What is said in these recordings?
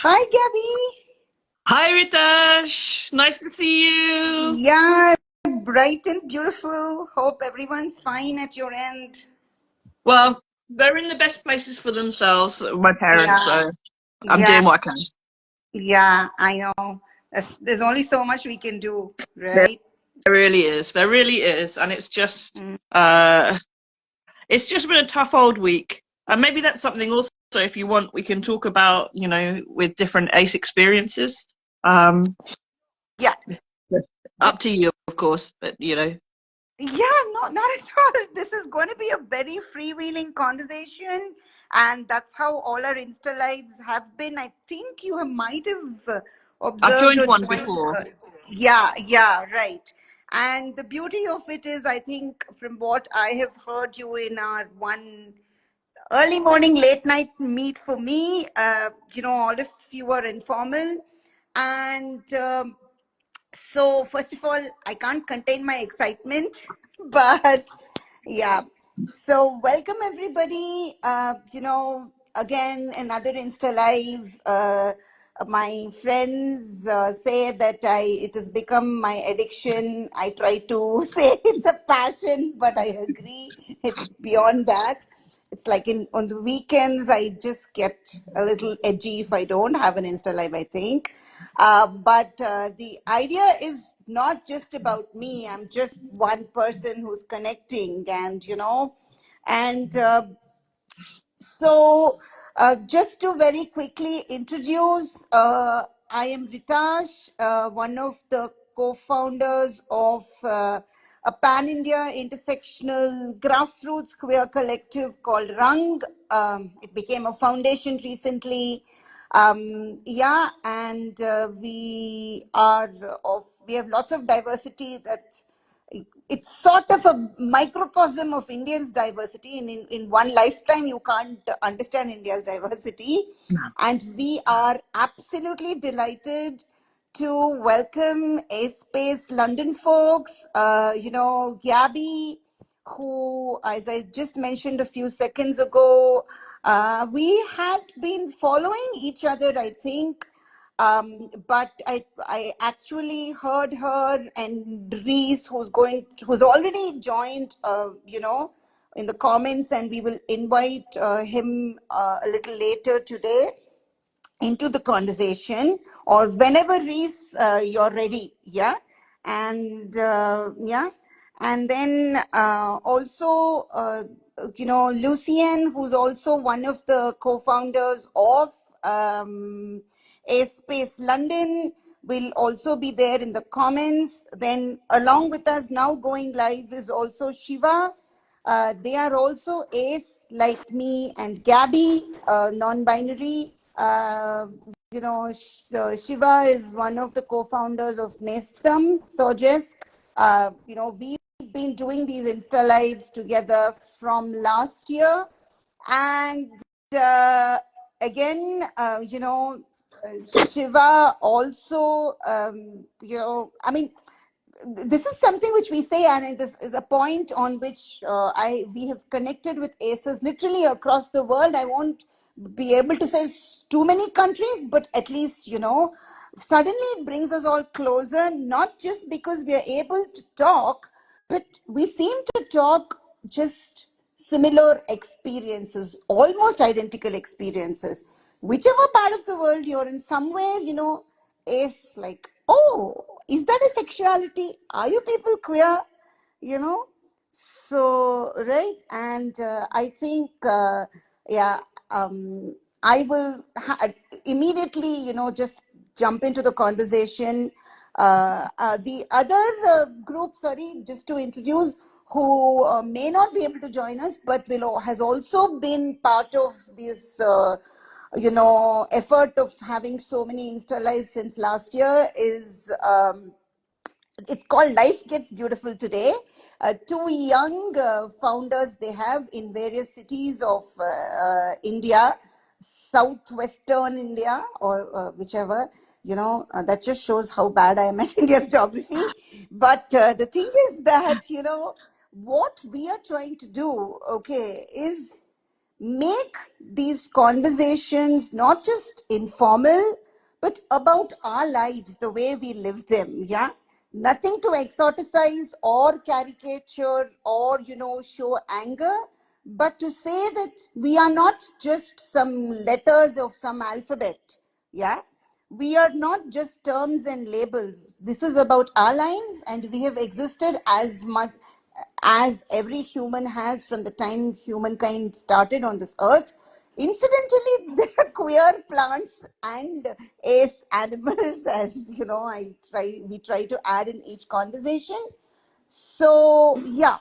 Hi, Gabby. Hi, Ritash. Nice to see you. Yeah, bright and beautiful. Hope everyone's fine at your end. Well, they're in the best places for themselves, my parents, Yeah, so I'm yeah, doing what I can. yeah, I know. There's only so much we can do, There right? really is. There really is. And Mm. it's just been a tough old week. And maybe that's something also, if you want, we can talk about, with different ACE experiences. Um, Yeah, Up to you, of course, but. yeah, no, not at all. This is going to be a very freewheeling conversation, and that's how all our Insta lives have been. I think you might have I've observed joined or one joined. before. Yeah, yeah, right. And the beauty of it is, I think, from what I have heard you in our one early morning, late night meet for me, all of you are informal. And so, first of all, I can't contain my excitement, but yeah. So, welcome everybody. Again, another Insta Live. My friends say that it has become my addiction. I try to say it's a passion, but I agree it's beyond that. It's like on the weekends, I just get a little edgy if I don't have an Insta Live, I think. But the idea is not just about me. I'm just one person who's connecting, and just to very quickly introduce, I am Ritash, one of the co-founders of a pan-India intersectional grassroots queer collective called Rang. It became a foundation recently. Yeah, and we have lots of diversity that it's sort of a microcosm of Indians' diversity. In one lifetime, you can't understand India's diversity. And we are absolutely delighted to welcome Space London folks, Gabby, who, as I just mentioned a few seconds ago, we had been following each other, I think, but I actually heard her and Reese, who's already joined, in the comments, and we will invite him a little later today into the conversation, or whenever Reese, you're ready. Yeah. And yeah. And then also, Lucien, who's also one of the co-founders of Acespaceldn London, will also be there in the comments. Then along with us now going live is also Shiva. They are also Ace, like me and Gabby, non-binary. Shiva is one of the co-founders of Nestum Sojesk. We've been doing these Insta Lives together from last year. And uh, again, Shiva also, I mean, this is something which we say, and this is a point on which we have connected with ACEs literally across the world. I won't be able to say too many countries, but at least, suddenly it brings us all closer, not just because we are able to talk, but we seem to talk just similar experiences, almost identical experiences. Whichever part of the world you're in, somewhere, is like, oh, is that a sexuality? Are you people queer? You know? So, right. And I think, yeah, I will immediately, just jump into the conversation. The other group, sorry, just to introduce, who may not be able to join us, but has also been part of this, effort of having so many Insta Lives since last year is. It's called Life Gets Beautiful Today. Two young founders they have in various cities of India, southwestern India, or whichever. That just shows how bad I am at India's geography. But the thing is that, what we are trying to do, okay, is make these conversations not just informal, but about our lives, the way we live them. Yeah. Nothing to exoticize or caricature or, show anger, but to say that we are not just some letters of some alphabet. Yeah. We are not just terms and labels. This is about our lives, and we have existed as much as every human has from the time humankind started on this earth. Incidentally, there are queer plants and ace animals, as we try to add in each conversation. So yeah,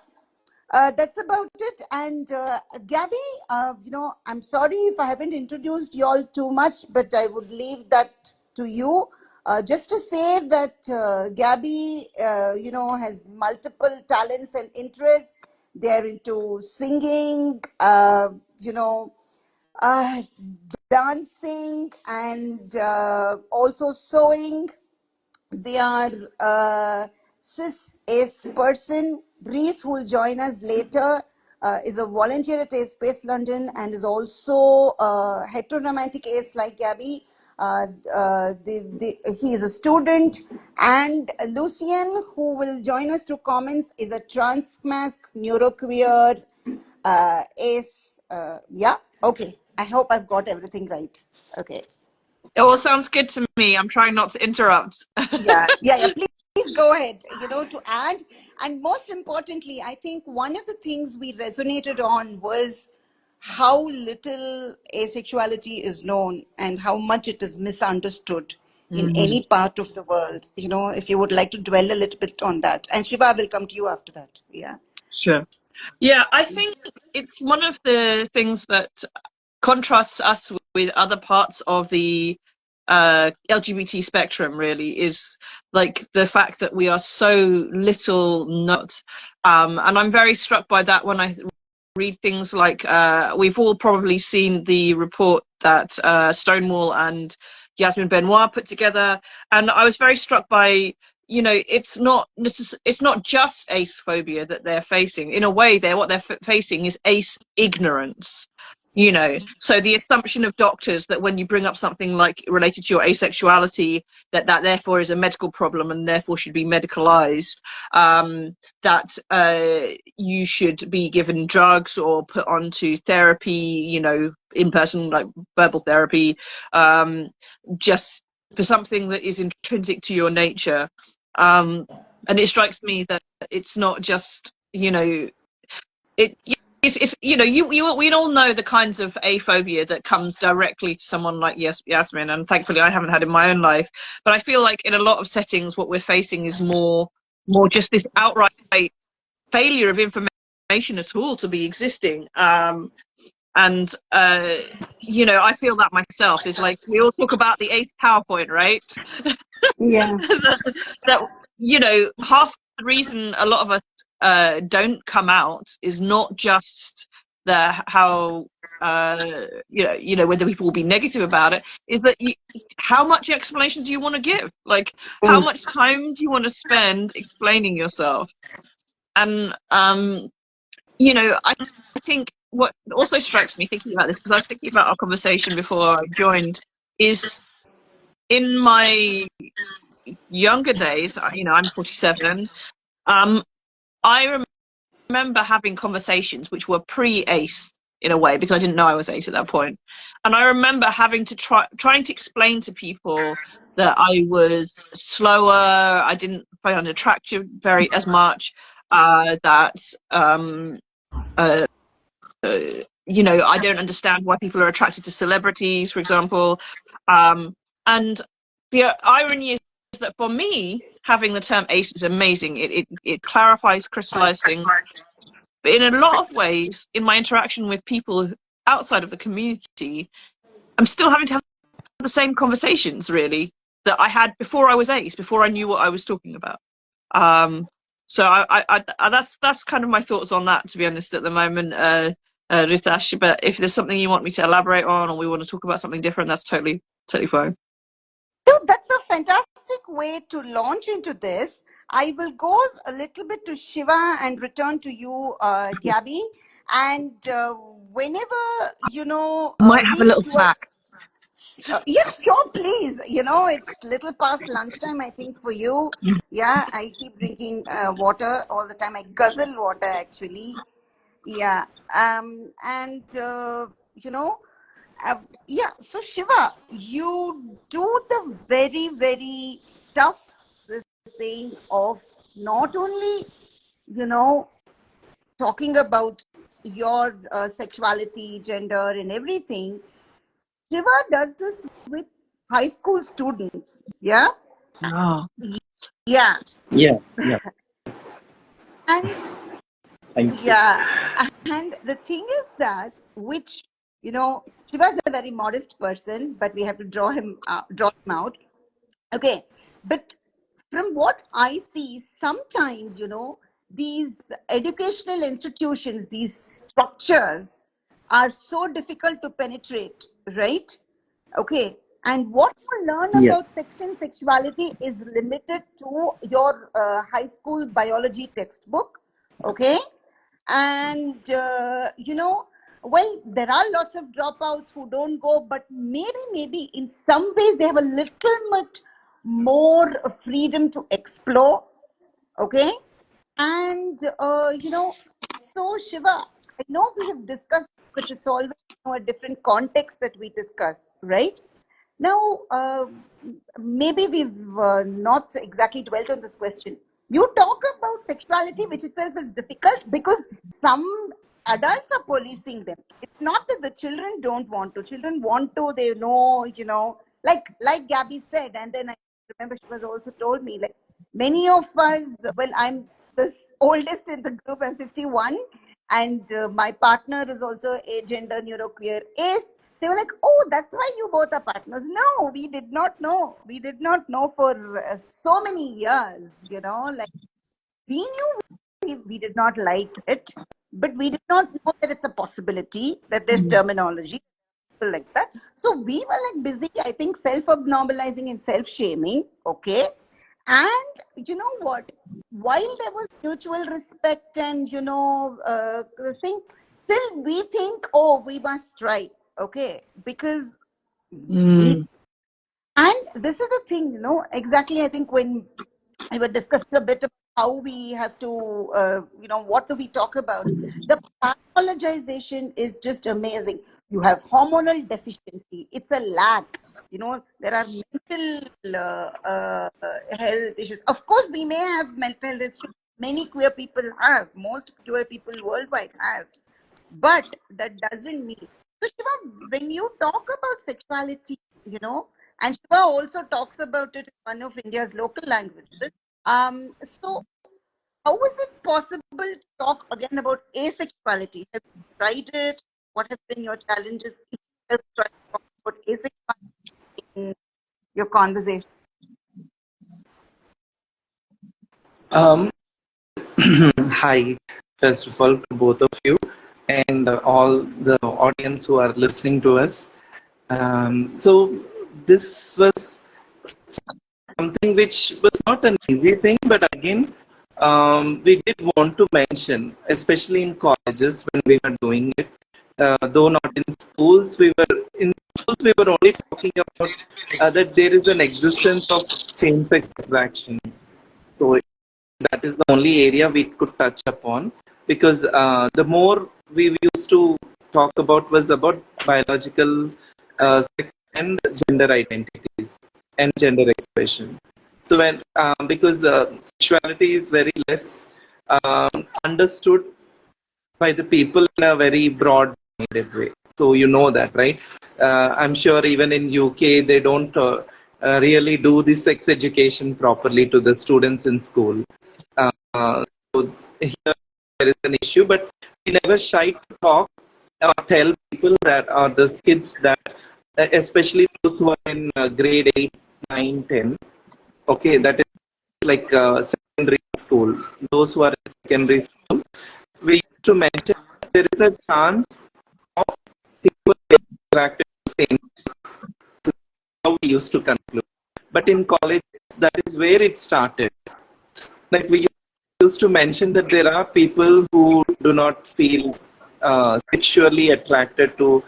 that's about it. And Gabby, I'm sorry if I haven't introduced you all too much, but I would leave that to you. Just to say that Gabby, has multiple talents and interests. They're into singing, uh, dancing, and also sewing. They are cis ace person. Reese, who will join us later, is a volunteer at Acespaceldn and is also heteroromantic ace like Gabby. He is a student. And Lucien, who will join us through comments, is a transmask neuroqueer ace. Yeah, okay. I hope I've got everything right. Okay. It all sounds good to me. I'm trying not to interrupt. Yeah. Please go ahead, to add. And most importantly, I think one of the things we resonated on was how little asexuality is known and how much it is misunderstood in any part of the world. If you would like to dwell a little bit on that. And Shiva, will come to you after that. Yeah. Sure. Yeah, I think it's one of the things that contrasts us with other parts of the LGBT spectrum, really, is like the fact that we are so little not. And I'm very struck by that when I read things like we've all probably seen the report that Stonewall and Yasmin Benoit put together, and I was very struck by, it's not just ace phobia that they're facing. In a way, what they're facing is ace ignorance. So the assumption of doctors that when you bring up something like related to your asexuality, that therefore is a medical problem and therefore should be medicalized, that you should be given drugs or put onto therapy, in person, like verbal therapy, just for something that is intrinsic to your nature. And it strikes me that it's not just, it's we all know the kinds of aphobia that comes directly to someone like Yasmin, and thankfully I haven't had in my own life. But I feel like in a lot of settings, what we're facing is more just this outright failure of information at all to be existing. And I feel that myself. It's like we all talk about the ACE PowerPoint, right? Yeah. that half the reason a lot of us don't come out is not just how whether people will be negative about it, is that how much explanation do you want to give? Like, how much time do you want to spend explaining yourself? And I think what also strikes me thinking about this, because I was thinking about our conversation before I joined, is in my younger days, I'm 47. I remember having conversations which were pre-ACE in a way, because I didn't know I was ACE at that point. And I remember having to trying to explain to people that I was slower, I didn't find attractive as much, that I don't understand why people are attracted to celebrities, for example. And the irony is that for me, having the term ace is amazing. It clarifies, crystallizes things. But in a lot of ways, in my interaction with people outside of the community, I'm still having to have the same conversations, really, that I had before I was ace, before I knew what I was talking about. So I that's kind of my thoughts on that, to be honest, at the moment, Ritash. But if there's something you want me to elaborate on, or we want to talk about something different, that's totally fine. So that's a fantastic way to launch into this. I will go a little bit to Shiva and return to you, Gabby. And whenever, Might have a we little were, snack. yeah, sure, please. It's little past lunchtime, I think, for you. Yeah, I keep drinking water all the time. I guzzle water, actually. Yeah. And, yeah. So, Shiva, you do the very, very tough this thing of not only, you know, talking about your sexuality, gender, and everything. Shiva does this with high school students. Yeah. Oh. Yeah. Yeah, yeah. And Thank you. yeah. And the thing is that, which, Shiva is a very modest person, but we have to draw him out. Okay. But from what I see, sometimes, these educational institutions, these structures are so difficult to penetrate, right? Okay. And what you learn Yeah, about sexuality is limited to your high school biology textbook. Okay. And, well, there are lots of dropouts who don't go, but maybe in some ways they have a little bit more freedom to explore. Okay. And, so Shiva, I know we have discussed, but it's always a different context that we discuss, right? Now, maybe we've not exactly dwelt on this question. You talk about sexuality, which itself is difficult because some adults are policing them. It's not that the children don't want to. Children want to. They know, like Gabby said, and then I remember she was also told me, like many of us. Well, I'm the oldest in the group. I'm 51, and my partner is also a gender neuroqueer ace. They were like, oh, that's why you both are partners. No, we did not know. We did not know for so many years, like we knew we did not like it, but we did not know that it's a possibility, that there's terminology like that. So we were like busy, I think, self-abnormalizing and self-shaming. Okay. And you know what? While there was mutual respect and, the thing, still we think, oh, we must try. Okay. Because we, Mm. and this is the thing, exactly. I think when we were discussing a bit about how we have to, what do we talk about? The pathologization is just amazing. You have hormonal deficiency. It's a lack. There are mental health issues. Of course, we may have mental health issues. Many queer people have. Most queer people worldwide have. But that doesn't mean. So, Shiva, when you talk about sexuality, and Shiva also talks about it in one of India's local languages. So how is it possible to talk again about asexuality? Have you tried it? What have been your challenges? If you have tried to talk about asexuality in your conversation. Um, hi, first of all, to both of you and all the audience who are listening to us. So, this was something which was not an easy thing, but again, we did want to mention, especially in colleges when we were doing it. Though not in schools, we were only talking about that there is an existence of same-sex attraction. So that is the only area we could touch upon, because the more we used to talk about was about biological sex and gender identities and gender expression. So when because sexuality is very less understood by the people in a very broad-minded way. So you know that, right? I'm sure even in UK they don't really do the sex education properly to the students in school. So here there is an issue, but we never shy to talk or tell people that, or the kids that, especially those who are in grade 8, 9, 10. Okay, that is like secondary school. Those who are in secondary school, we used to mention that there is a chance of people getting attracted to the same sex. So how we used to conclude. But in college, that is where it started. Like we used to mention that there are people who do not feel sexually attracted to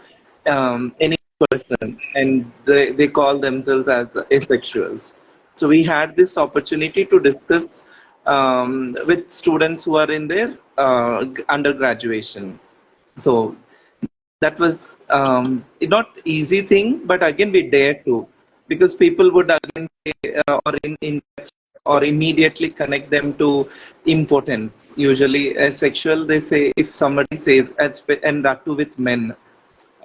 any person, and they call themselves as asexuals. So we had this opportunity to discuss with students who are in their undergraduation. So that was not easy thing, but again we dare to, because people would again say, or immediately connect them to impotence. Usually asexual, they say, if somebody says, and that too with men,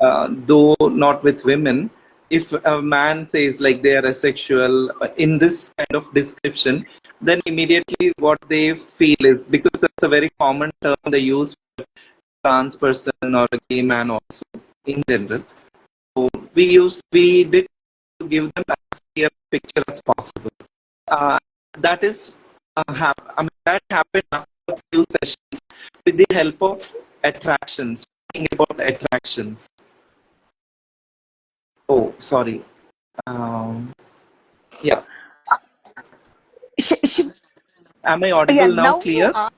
though not with women, if a man says like they are asexual in this kind of description, then immediately what they feel is, because that's a very common term they use for trans person or a gay man also in general. So we did give them as clear picture as possible. Uh, that is, I mean, that happened after a few sessions with the help of attractions, talking about attractions. Oh, sorry. Um, yeah. Sh- sh- Am I yeah, audible now? now you Clear? are.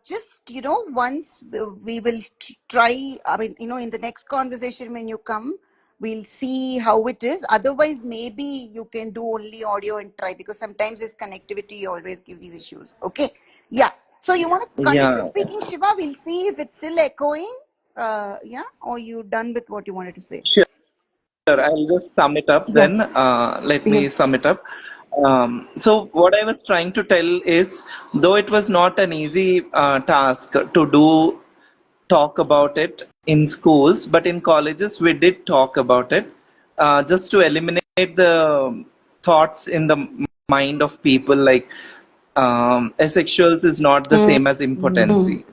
Just, once we will try, I mean, in the next conversation when you come, we'll see how it is. Otherwise, maybe you can do only audio and try, because sometimes this connectivity always gives these issues. Okay. Yeah. So you want to continue Yeah. speaking, Shiva? We'll see if it's still echoing. Yeah. Or you done with what you wanted to say? Sure. I'll just sum it up Yeah. then. Let Yeah. me sum it up. So what I was trying to tell is, though it was not an easy task to talk about it in schools, but in colleges we did talk about it, just to eliminate the thoughts in the mind of people like asexuals is not the same as impotency.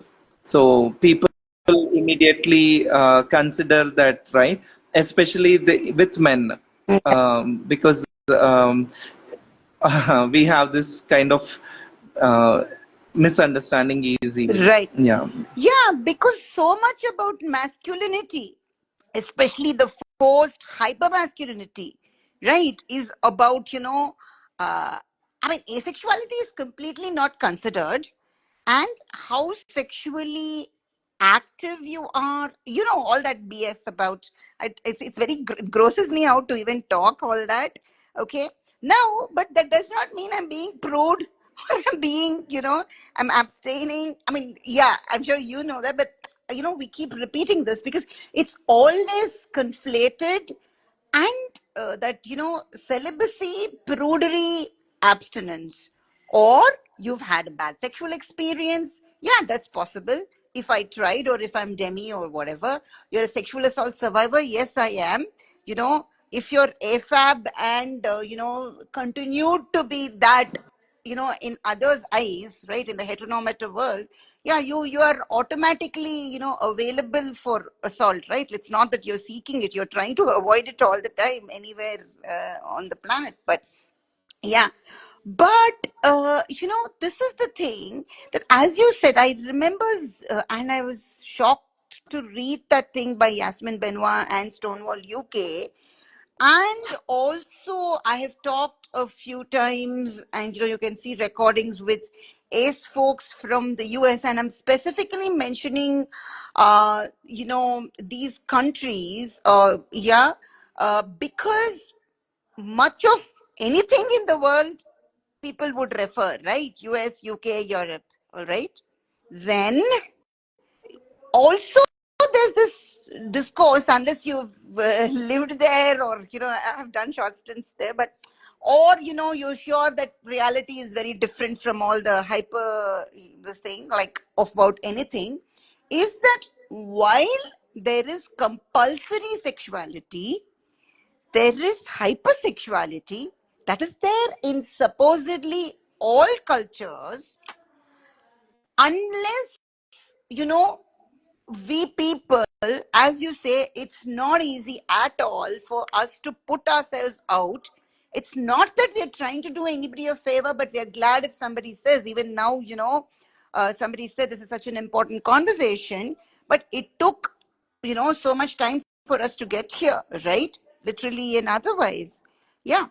So people immediately consider that, right? Especially with men, because um, we have this kind of uh, misunderstanding easily. Right. Yeah. Yeah, because so much about masculinity, especially the forced hypermasculinity, right, is about, I mean, asexuality is completely not considered, and how sexually active you are, all that BS about it's very it grosses me out to even talk all that. Okay. Now, but that does not mean I'm being prude or I'm being, I'm abstaining. I mean, yeah, I'm sure you know that, but we keep repeating this because it's always conflated, and that, celibacy, prudery, abstinence, or you've had a bad sexual experience. Yeah, that's possible. If I tried, or if I'm demi or whatever, you're a sexual assault survivor. Yes, I am. If you're AFAB and continued to be that, in others' eyes, right, in the heteronormative world, yeah, you are automatically, available for assault, right? It's not that you're seeking it, you're trying to avoid it all the time anywhere on the planet. But yeah, but this is the thing, that as you said, I remember, and I was shocked to read that thing by Yasmin Benoit and Stonewall UK. And also, I have talked a few times, and you can see recordings with ace folks from the US, and I'm specifically mentioning, these countries, because much of anything in the world people would refer, right? US, UK, Europe, all right? Then also there's this discourse, unless you've lived there, or I have done short stints there, but or you're sure that reality is very different from all the hyper this thing, like of about anything, is that while there is compulsory sexuality, there is hypersexuality that is there in supposedly all cultures, unless you know we people, as you say, it's not easy at all for us to put ourselves out. It's not that we're trying to do anybody a favor, but we're glad if somebody says, even now, somebody said this is such an important conversation, but it took, so much time for us to get here, right? Literally and otherwise. Yeah.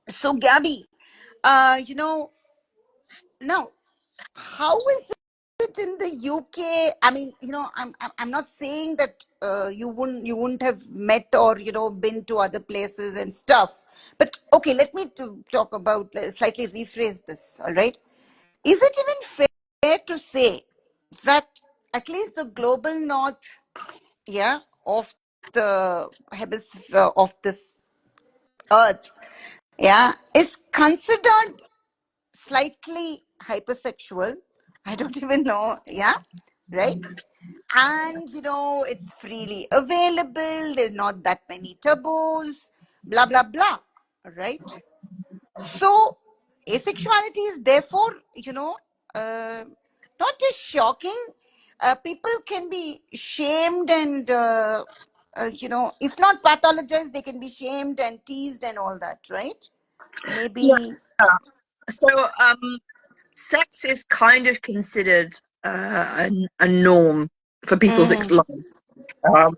So, Gabby, now, how is it in the UK? I mean, I'm not saying that you wouldn't have met or been to other places and stuff. But okay, let me talk about slightly rephrase this. All right, is it even fair to say that at least the global north, yeah, of the hemisphere of this earth, yeah, is considered slightly hypersexual? I don't even know, yeah, right? And it's freely available, there's not that many taboos, blah blah blah, right? So asexuality is therefore uh, not just shocking. People can be shamed and if not pathologized, they can be shamed and teased and all that, right? Yeah. Maybe. So sex is kind of considered a norm for people's lives,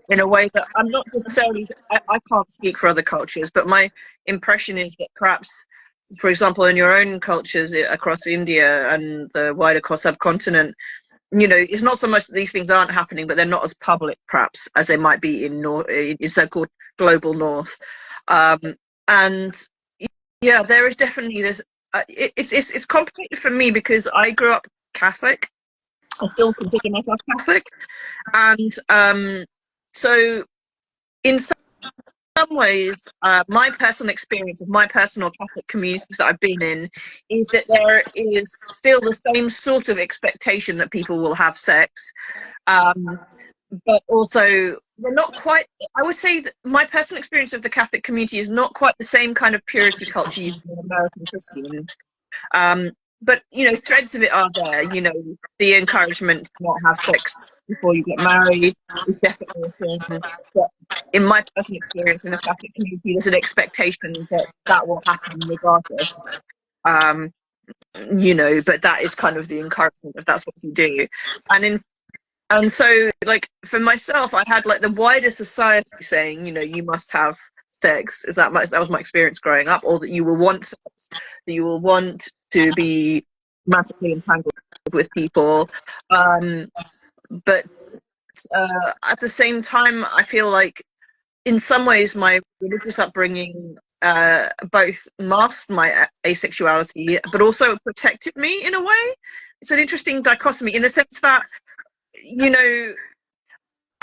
in a way that I'm not necessarily, I can't speak for other cultures, but my impression is that perhaps, for example, in your own cultures across India and the wider subcontinent, it's not so much that these things aren't happening, but they're not as public perhaps as they might be in so-called global north. And yeah, there is definitely this. It's complicated for me because I grew up Catholic. I still consider myself Catholic, and so in some ways, my personal experience of my personal Catholic communities that I've been in is that there is still the same sort of expectation that people will have sex, but also they're not quite. I would say that my personal experience of the Catholic community is not quite the same kind of purity culture used in American Christians. But threads of it are there. The encouragement to not have sex before you get married is definitely a thing. But in my personal experience in the Catholic community, there's an expectation that will happen regardless. But that is kind of the encouragement if that's what you do. And so, like, for myself, I had like the wider society saying, you must have sex. That was my experience growing up, or that you will want sex, that you will want to be romantically entangled with people. But at the same time, I feel like in some ways my religious upbringing both masked my asexuality, but also protected me in a way. It's an interesting dichotomy in the sense that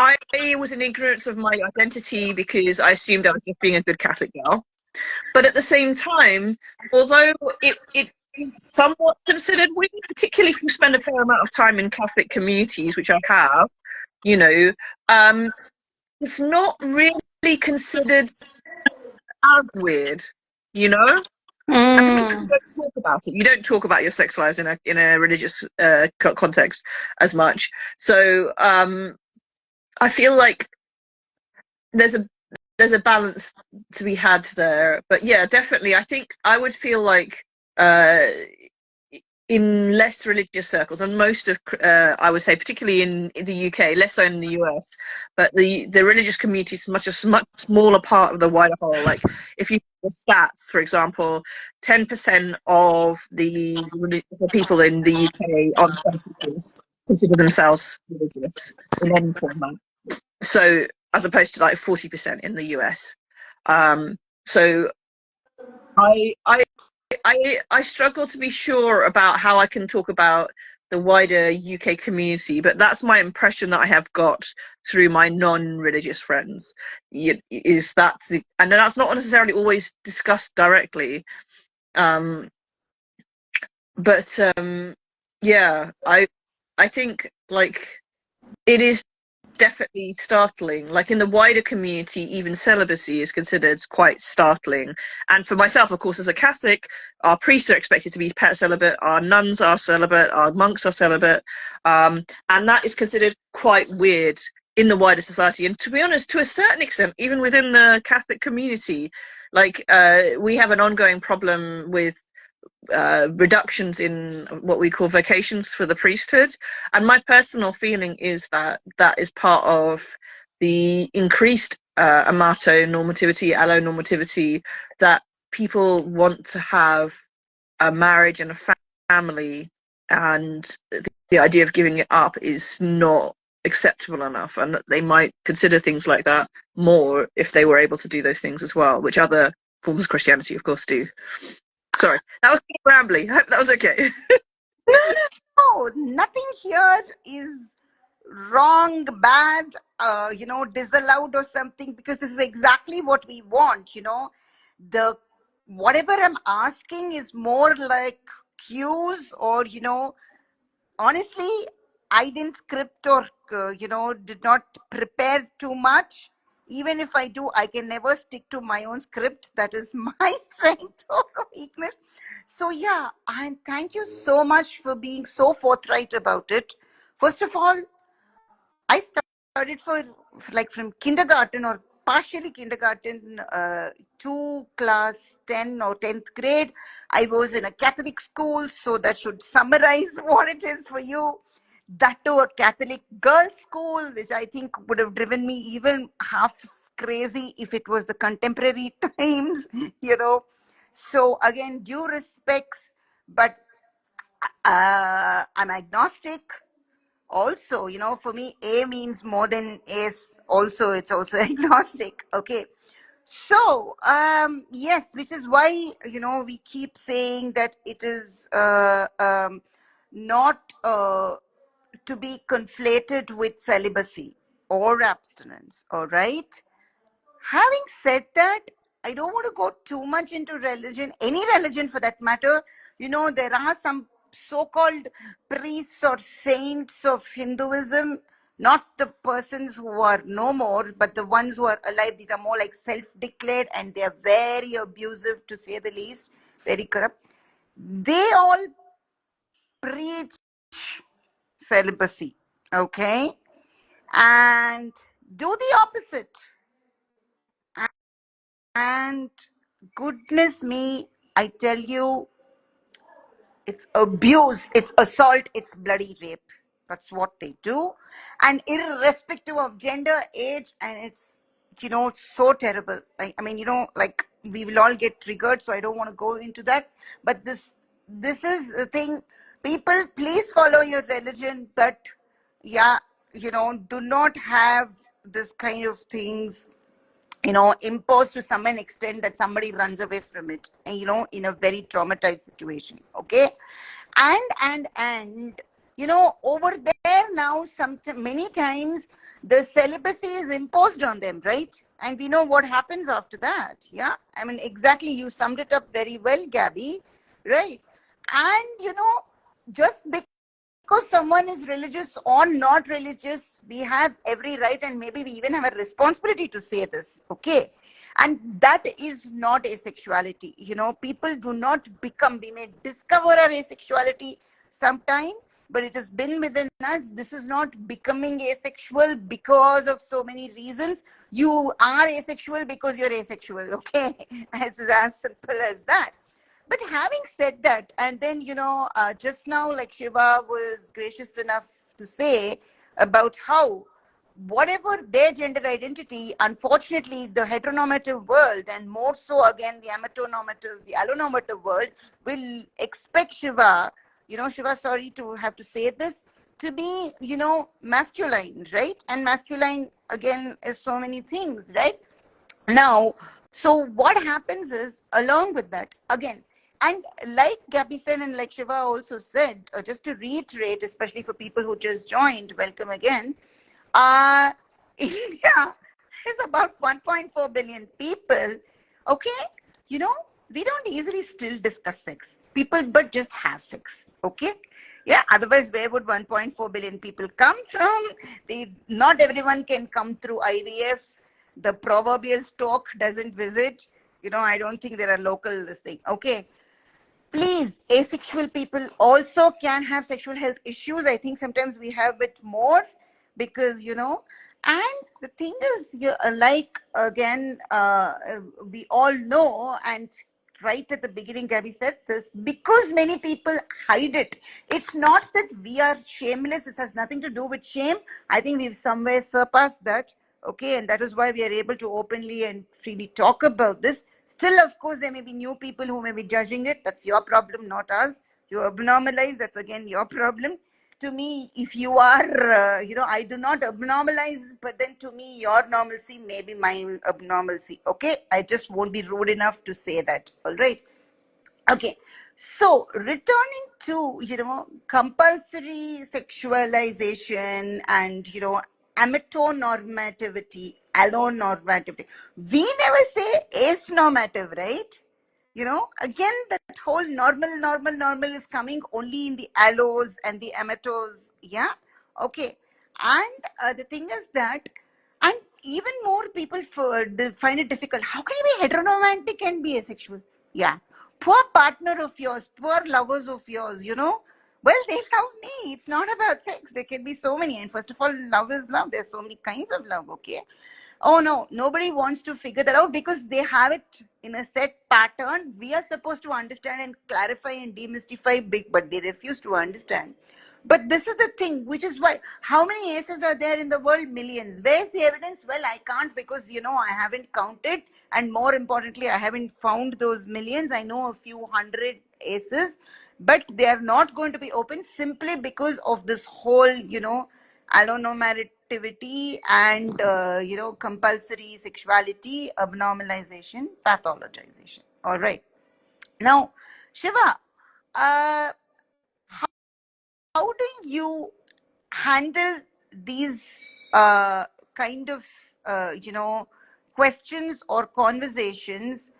I was in ignorance of my identity because I assumed I was just being a good Catholic girl. But at the same time, although it is somewhat considered weird, particularly if you spend a fair amount of time in Catholic communities, which I have, it's not really considered as weird, And it's because you don't talk about it. You don't talk about your sex lives in a religious context as much. So I feel like there's a balance to be had there. But yeah, definitely, I think I would feel like in less religious circles, and most of I would say, particularly in the UK, less so in the US, but the religious community is much smaller part of the wider whole. Like if you the stats, for example, 10% of the people in the UK on censuses consider themselves religious in any format. So as opposed to like 40% in the US. So I struggle to be sure about how I can talk about the wider UK community, but that's my impression that I have got through my non-religious friends. Is that and that's not necessarily always discussed directly, but yeah, I think like it is definitely startling. Like in the wider community, even celibacy is considered quite startling. And for myself, of course, as a Catholic, our priests are expected to be celibate, our nuns are celibate, our monks are celibate, and that is considered quite weird in the wider society. And to be honest, to a certain extent, even within the Catholic community, like we have an ongoing problem with reductions in what we call vocations for the priesthood, and my personal feeling is that is part of the increased amatonormativity, allonormativity, that people want to have a marriage and a family, and the idea of giving it up is not acceptable enough, and that they might consider things like that more if they were able to do those things as well, which other forms of Christianity, of course, do. Sorry, that was rambly. I hope that was okay. No, nothing here is wrong, bad, disallowed or something, because this is exactly what we want. The whatever I'm asking is more like cues, or honestly, I didn't script or did not prepare too much. Even if I do, I can never stick to my own script. That is my strength or weakness. So yeah, and thank you so much for being so forthright about it. First of all, I studied for like from kindergarten or partially kindergarten to class 10 or 10th grade. I was in a Catholic school, so that should summarize what it is for you. That to a Catholic girls' school, which I think would have driven me even half crazy if it was the contemporary times, So again, due respects, but I'm agnostic. Also, for me, A means more than S. Also, it's also agnostic. Okay. So, yes, which is why, we keep saying that it is not to be conflated with celibacy or abstinence. All right. Having said that, I don't want to go too much into religion, any religion for that matter. There are some so-called priests or saints of Hinduism, not the persons who are no more, but the ones who are alive. These are more like self-declared, and they are very abusive, to say the least, very corrupt. They all preach celibacy, okay, and do the opposite. And goodness me, I tell you, it's abuse, it's assault, it's bloody rape. That's what they do. And irrespective of gender, age, and it's, so terrible. I mean, like we will all get triggered, so I don't want to go into that. But this is the thing. People, please follow your religion, but yeah, do not have this kind of things imposed to some extent that somebody runs away from it, in a very traumatized situation. Okay. And over there now, many times the celibacy is imposed on them, right? And we know what happens after that. Yeah. I mean, exactly. You summed it up very well, Gabby. Right. And, just because someone is religious or not religious, we have every right, and maybe we even have a responsibility to say this, okay? And that is not asexuality. People do not become, we may discover our asexuality sometime, but it has been within us. This is not becoming asexual because of so many reasons. You are asexual because you're asexual, okay? It's as simple as that. But having said that, and then, just now, like Shiva was gracious enough to say about how whatever their gender identity, unfortunately, the heteronormative world, and more so again, the amatonormative, the allonormative world, will expect Shiva, Shiva, sorry to have to say this, to be, masculine, right? And masculine, again, is so many things, right? Now, so what happens is, along with that, again, and like Gabby said, and like Shiva also said, just to reiterate, especially for people who just joined, welcome again. India is about 1.4 billion people. Okay, we don't easily still discuss sex. People, but just have sex. Okay. Yeah, otherwise, where would 1.4 billion people come from? Not everyone can come through IVF. The proverbial stork doesn't visit. I don't think there are local this thing. Okay. Please, asexual people also can have sexual health issues. I think sometimes we have it more because, and the thing is, like, again, we all know, and right at the beginning, Gabby said this, because many people hide it. It's not that we are shameless. It has nothing to do with shame. I think we've somewhere surpassed that. Okay. And that is why we are able to openly and freely talk about this. Still, of course, there may be new people who may be judging it. That's your problem, not ours. You abnormalize, that's again your problem. to me, if you are, I do not abnormalize, but then to me, your normalcy may be my abnormalcy. Okay, I just won't be rude enough to say that. All right. Okay. So returning to, compulsory sexualization and, amatonormativity, allonormativity. We never say ace normative, right? Again, that whole normal is coming only in the allos and the amatos. Yeah. Okay. And the thing is that, and even more people find it difficult. How can you be heteronormatic and be asexual? Yeah. Poor partner of yours, poor lovers of yours, Well, they love me. It's not about sex. There can be so many. And first of all, love is love. There's so many kinds of love, okay? Oh no, nobody wants to figure that out because they have it in a set pattern. We are supposed to understand and clarify and demystify big, but they refuse to understand. But this is the thing, which is why, how many aces are there in the world? Millions. Where's the evidence? Well, I can't because, I haven't counted. And more importantly, I haven't found those millions. I know a few hundred aces, but they are not going to be open simply because of this whole, allonormativity and compulsory sexuality, abnormalization, pathologization. All right. Now, Shiva, uh, how do you handle these kind of questions or conversations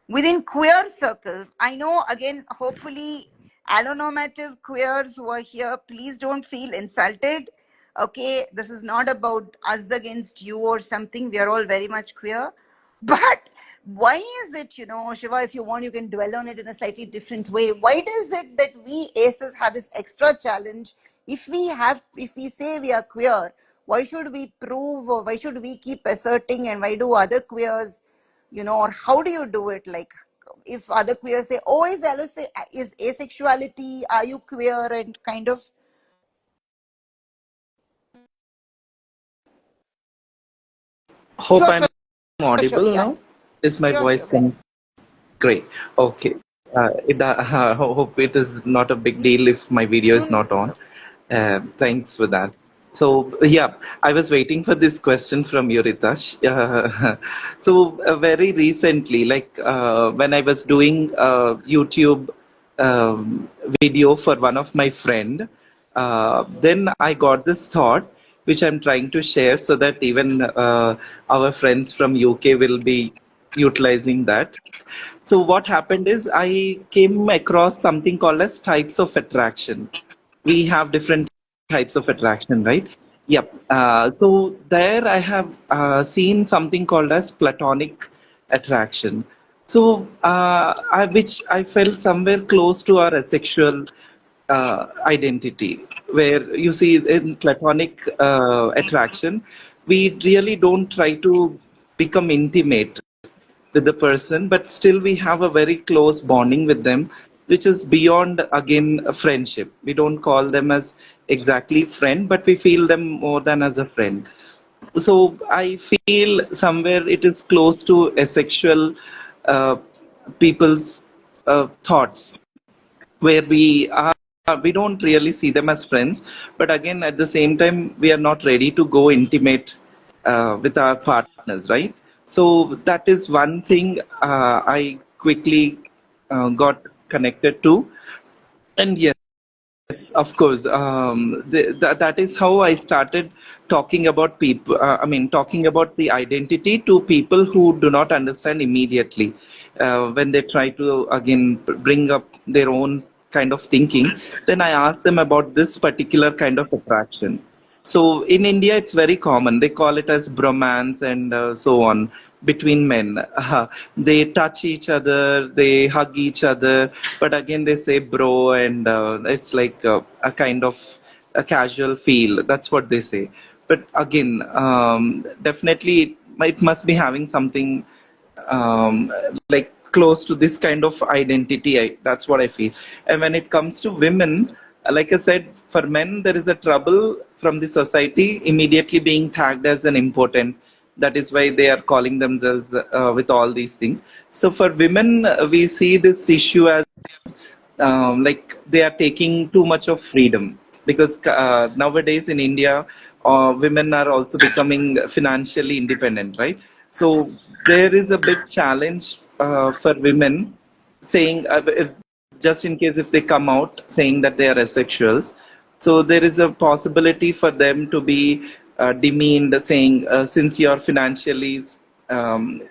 within queer circles? I know, again, hopefully allonormative queers who are here, please don't feel insulted. Okay, this is not about us against you or something. We are all very much queer. But why is it, Shiva, if you want, you can dwell on it in a slightly different way. Why is it that we aces have this extra challenge? If we say we are queer, why should we prove, or why should we keep asserting, and why do other queers, or how do you do it? Like, if other queers say, oh, is asexuality, are you queer, and kind of. Hope Sure, I'm sure, audible yeah. now. Is my Sure, voice sure. coming? Great. Okay. Hope it is not a big deal if my video is not on. Thanks for that. So yeah, I was waiting for this question from you, Ritash. Very recently, like when I was doing YouTube video for one of my friend, then I got this thought, which I'm trying to share so that even our friends from UK will be utilizing that. So what happened is I came across something called as types of attraction. We have different types of attraction, right? Yep. So there I have seen something called as platonic attraction. So which I felt somewhere close to our asexual identity, where you see in platonic attraction, we really don't try to become intimate with the person, but still we have a very close bonding with them, which is beyond again a friendship. We don't call them as exactly friend, but we feel them more than as a friend. So I feel somewhere it is close to asexual people's thoughts, where we don't really see them as friends, but again at the same time we are not ready to go intimate with our partners, right? So that is one thing I quickly got connected to. And yes, of course, that is how I started talking about people. Talking about the identity to people who do not understand immediately. When they try to again bring up their own kind of thinking, then I ask them about this particular kind of attraction. So in India, it's very common. They call it as bromance and so on between men. They touch each other, they hug each other, but again they say bro, and it's like a kind of a casual feel. That's what they say. But again, definitely it must be having something like close to this kind of identity. That's what I feel. And when it comes to women, like I said, for men there is a trouble from the society immediately being tagged as an impotent. That is why they are calling themselves with all these things. So for women, we see this issue as like they are taking too much of freedom. because nowadays in India, women are also becoming financially independent, right? So there is a big challenge for women saying, if, just in case if they come out saying that they are asexuals, so there is a possibility for them to be demeaned, saying since you are financially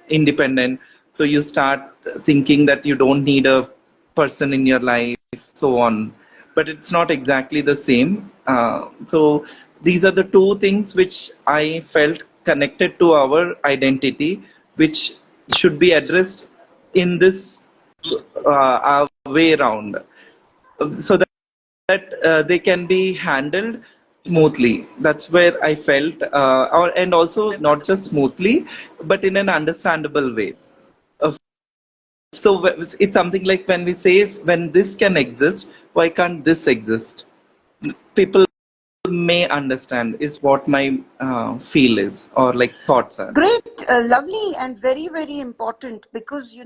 independent, so you start thinking that you don't need a person in your life, so on. But it's not exactly the same. So these are the two things which I felt connected to our identity, which should be addressed in this way around, so that they can be handled smoothly. That's where I felt, and also not just smoothly, but in an understandable way. Uh, so it's something like when we say, when this can exist, why can't this exist? People may understand is what my feel is, or like thoughts are. Great, lovely, and very, very important, because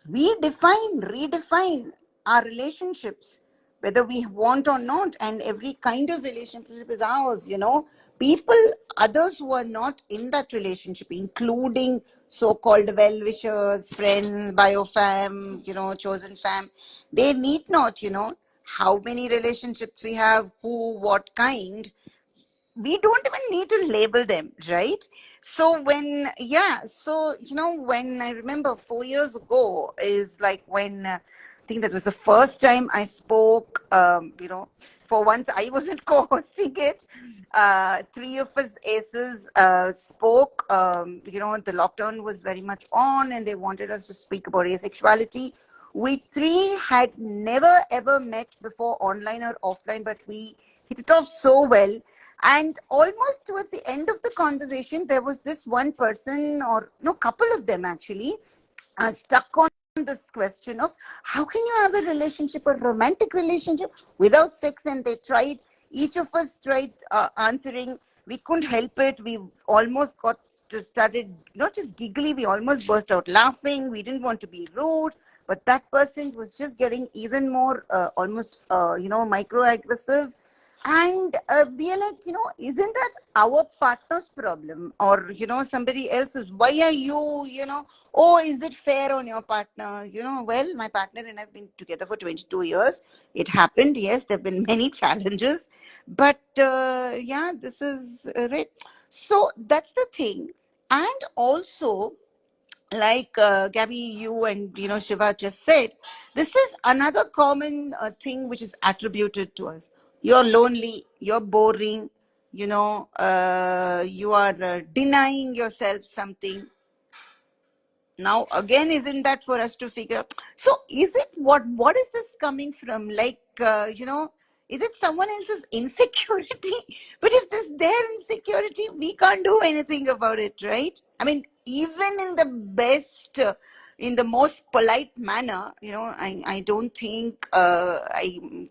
we redefine our relationships, whether we want or not, and every kind of relationship is ours. People, others who are not in that relationship, including so-called well-wishers, friends, biofam, chosen fam, they need not, how many relationships we have, who, what kind. We don't even need to label them, right? So when I remember 4 years ago is like when I think that was the first time I spoke. For once I wasn't co-hosting it. Three of us aces spoke. The lockdown was very much on, and they wanted us to speak about asexuality. We three had never ever met before, online or offline, but we hit it off so well. And almost towards the end of the conversation, there was this one person, or no, couple of them actually, stuck on this question of how can you have a relationship, a romantic relationship, without sex? And they tried, each of us tried answering. We couldn't help it. We almost got to started not just giggly, we almost burst out laughing. We didn't want to be rude, but that person was just getting even more almost microaggressive. And we are like, isn't that our partner's problem, or somebody else's? Why are you, oh, is it fair on your partner? Well, my partner and I've been together for 22 years. It happened, yes, there have been many challenges, but yeah, this is right. So that's the thing. And also, like Gabby, you and Shiva just said, this is another common thing which is attributed to us. You're lonely, you're boring, you are denying yourself something. Now again, isn't that for us to figure out? So is it, what is this coming from? Like is it someone else's insecurity? But if this their insecurity, we can't do anything about it, right? I mean, even in the best in the most polite manner, I don't think I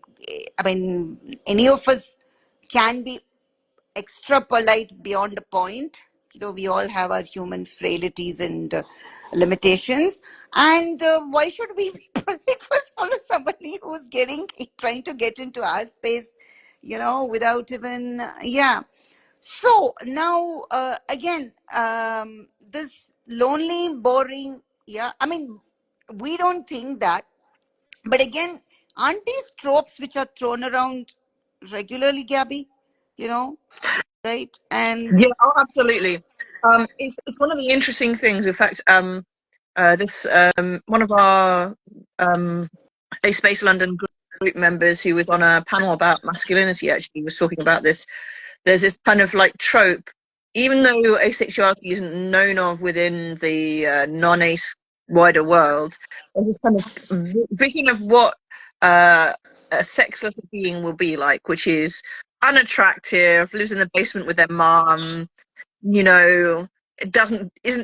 mean any of us can be extra polite beyond a point. We all have our human frailties and limitations. And why should we be polite for somebody who's trying to get into our space, without even, yeah. So now, again, this lonely, boring, yeah, I mean, we don't think that. But again, aren't these tropes which are thrown around regularly, Gabby? Right? And Yeah, oh, absolutely. It's one of the interesting things. In fact, this one of our Space London group members who was on a panel about masculinity actually was talking about this. There's this kind of like trope, even though asexuality isn't known of within the non-ace wider world. There's this kind of vision of what a sexless being will be like, which is unattractive, lives in the basement with their mom, isn't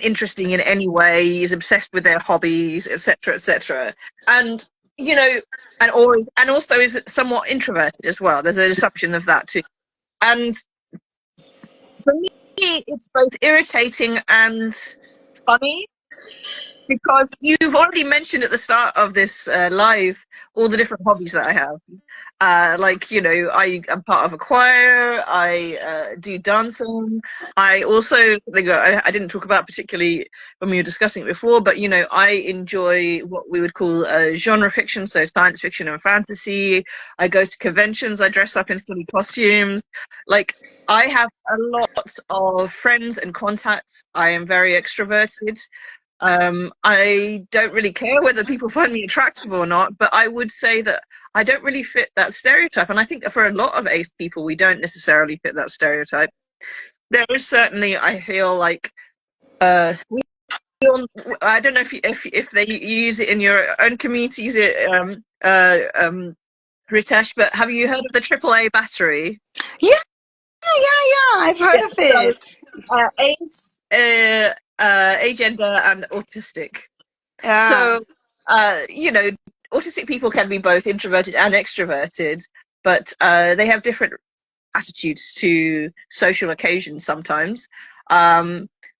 interesting in any way, is obsessed with their hobbies, etc., etc. And and also is somewhat introverted as well. There's an assumption of that too. And for me, it's both irritating and funny, because you've already mentioned at the start of this live all the different hobbies that I have. Like, you know, I am part of a choir. I do dancing. I also, I didn't talk about particularly when we were discussing it before, but, you know, I enjoy what we would call genre fiction, so science fiction and fantasy. I go to conventions. I dress up in silly costumes. Like, I have a lot of friends and contacts. I am very extroverted. I don't really care whether people find me attractive or not, but I would say that I don't really fit that stereotype. And I think that for a lot of ace people, we don't necessarily fit that stereotype. There is certainly, I feel like, we all, I don't know if they use it in your own communities, Ritesh, but have you heard of the AAA battery? Yeah, I've heard of So, it. ace, agender, and autistic. Yeah. So, you know, autistic people can be both introverted and extroverted, but they have different attitudes to social occasions sometimes.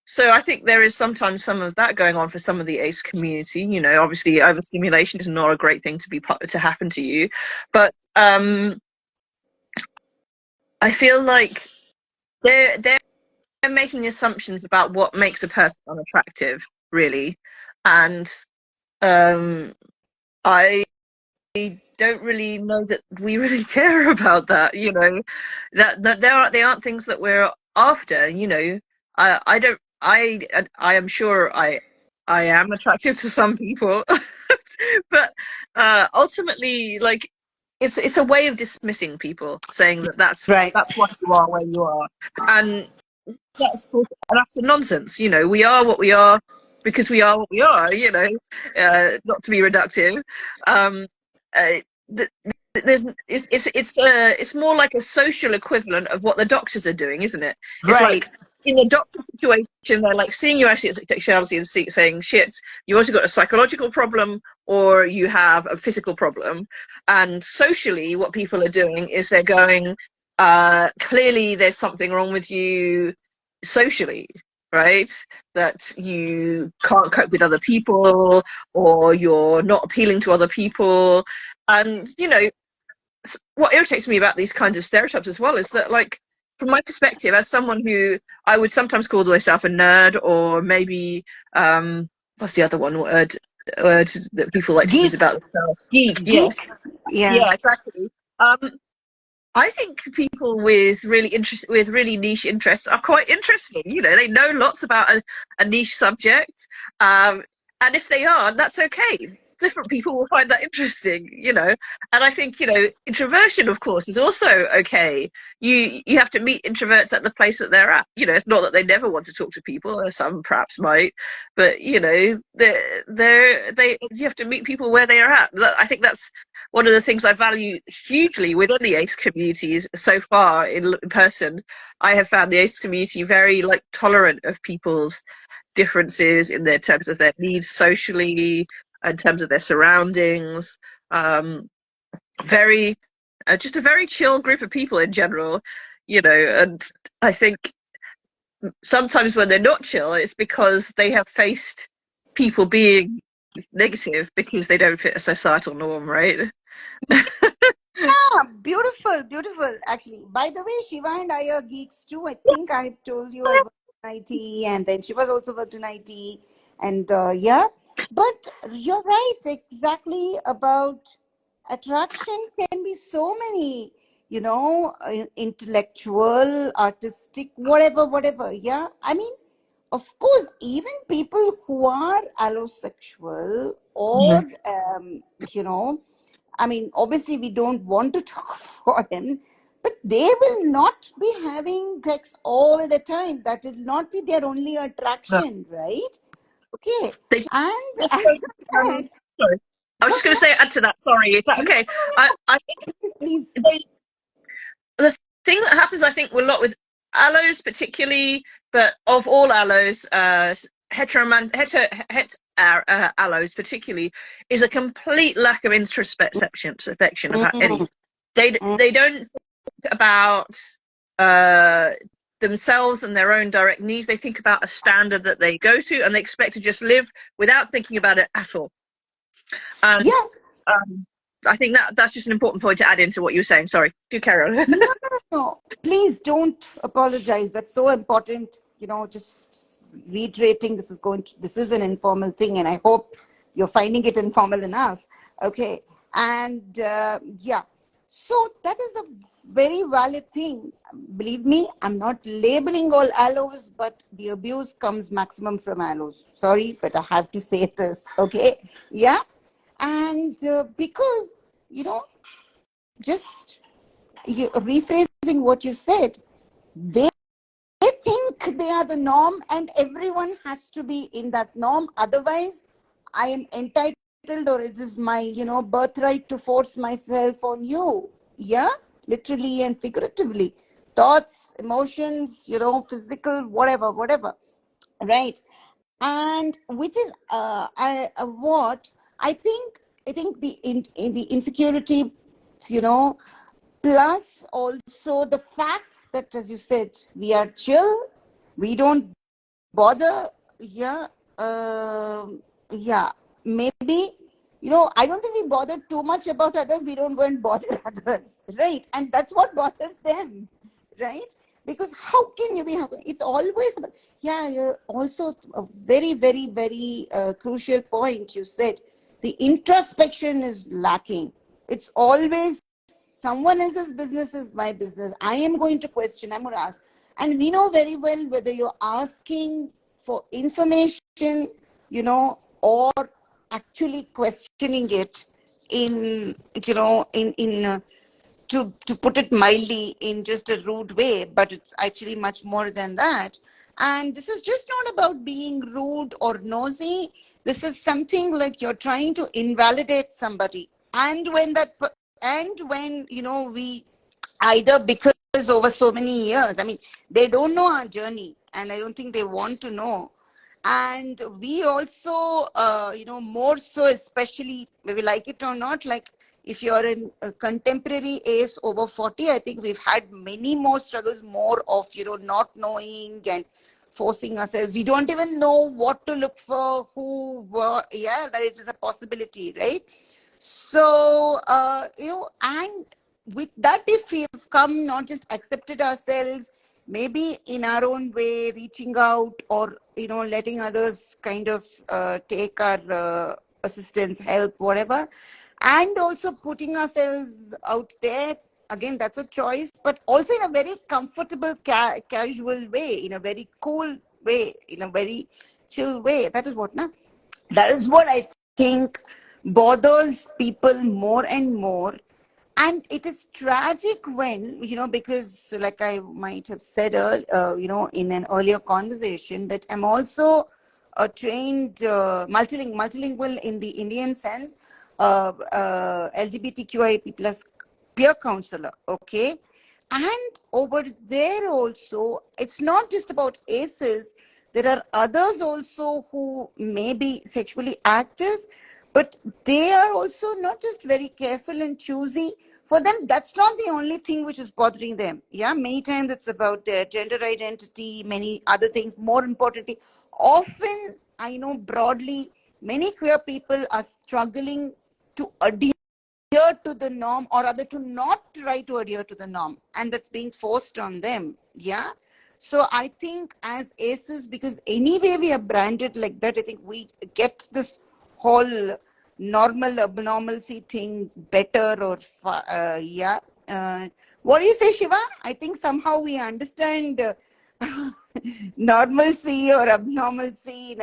So I think there is sometimes some of that going on for some of the ace community. You know, obviously overstimulation is not a great thing to happen to you, but I feel like they're making assumptions about what makes a person unattractive, really, and I don't really know that we really care about that. You know, that they aren't things that we're after. You know, I don't. I am sure I am attractive to some people, but ultimately, like, it's a way of dismissing people, saying that that's Right. why you are where you are, and that's nonsense. You know, we are what we are because we are what we are. You know, not to be reductive. Uh, it's more like a social equivalent of what the doctors are doing, isn't it? It's Right. like in a doctor situation, they're like seeing your asexuality and saying, shit, you also got a psychological problem or you have a physical problem. And socially, what people are doing is they're going, clearly there's something wrong with you socially, right? That you can't cope with other people or you're not appealing to other people. And, you know, what irritates me about these kinds of stereotypes as well is that, like, from my perspective, as someone who I would sometimes call myself a nerd, or maybe what's the other word that people like to use about themselves? Geek. Yes. Yeah, exactly. I think people with really niche interests are quite interesting. You know, they know lots about a niche subject, and if they aren't, that's okay. Different people will find that interesting, you know. And I think, you know, introversion, of course, is also okay. You have to meet introverts at the place that they're at. You know, it's not that they never want to talk to people, or some perhaps might, but, you know, you have to meet people where they are at. I think that's one of the things I value hugely within the ACE communities so far in person. I have found the ACE community very, like, tolerant of people's differences in their terms of their needs socially, in terms of their surroundings. Very, just a very chill group of people in general, you know. And I think sometimes when they're not chill, it's because they have faced people being negative because they don't fit a societal norm, right? Yeah, beautiful. Actually, by the way, Shiva and I are geeks too. I think I told you I worked in IT, and then she was also worked in IT, and yeah. But you're right, exactly, about attraction can be so many, you know, intellectual, artistic, whatever. Yeah, I mean, of course, even people who are allosexual or, you know, I mean, obviously, we don't want to talk for them, but they will not be having sex all the time. That will not be their only No, attraction, right? Okay. they And just as don't, you said, sorry. I was just going to say, add to that. Sorry, is that okay? I think please. the thing that happens, I think, a lot with allos, particularly, but of all allos, allos particularly, is a complete lack of introspection about anything. They don't think about themselves and their own direct needs. They think about a standard that they go to, and they expect to just live without thinking about it at all. And Yeah. I think that's just an important point to add into what you were saying. Sorry, do carry on. No, please don't apologize. That's so important. Just reiterating, this is an informal thing, and I hope you're finding it informal enough. Okay. And yeah, so that is a very valid thing. Believe me, I'm not labeling all aloes, but the abuse comes maximum from aloes. Sorry, but I have to say this. Okay. Yeah. And because, just rephrasing what you said, they think they are the norm and everyone has to be in that norm. Otherwise, I am entitled, or it is my, birthright to force myself on you. Yeah, literally and figuratively. Thoughts, emotions, physical, whatever. Right. And which is what I think. I think the insecurity, plus also the fact that, as you said, we are chill, we don't bother. Yeah. Yeah, maybe, I don't think we bother too much about others. We don't go and bother others, right? And that's what bothers them, right? Because how can you be happy? It's always about, yeah, you're also a very, very, very crucial point you said. The introspection is lacking. It's always someone else's business is my business. I am going to question, I'm going to ask. And we know very well whether you're asking for information, or actually questioning it in, to put it mildly, in just a rude way, but it's actually much more than that. And this is just not about being rude or nosy. This is something like you're trying to invalidate somebody. And when we either, because over so many years, I mean, they don't know our journey, and I don't think they want to know. And we also, more so, especially maybe like it or not, like if you're in a contemporary age over 40, I think we've had many more struggles, more of, not knowing and forcing ourselves. We don't even know what to look for, that it is a possibility, right? So, and with that, if we've come, not just accepted ourselves, maybe in our own way, reaching out, or, letting others kind of take our assistance, help, whatever, and also putting ourselves out there. Again, that's a choice, but also in a very comfortable, casual way, in a very cool way, in a very chill way. That is what I think bothers people more and more. And it is tragic when, because like I might have said in an earlier conversation, that I'm also a trained multilingual in the Indian sense, LGBTQIP plus peer counselor. Okay. And over there also, it's not just about ACEs. There are others also who may be sexually active, but they are also not just very careful and choosy. For them, that's not the only thing which is bothering them. Yeah, many times it's about their gender identity, many other things. More importantly, often, I know broadly, many queer people are struggling to adhere to the norm, or rather to not try to adhere to the norm, and that's being forced on them. Yeah. So I think as ACEs, because anyway we are branded like that, I think we get this whole normal abnormalcy thing better, or yeah. What do you say, Shiva? I think somehow we understand normalcy or abnormalcy in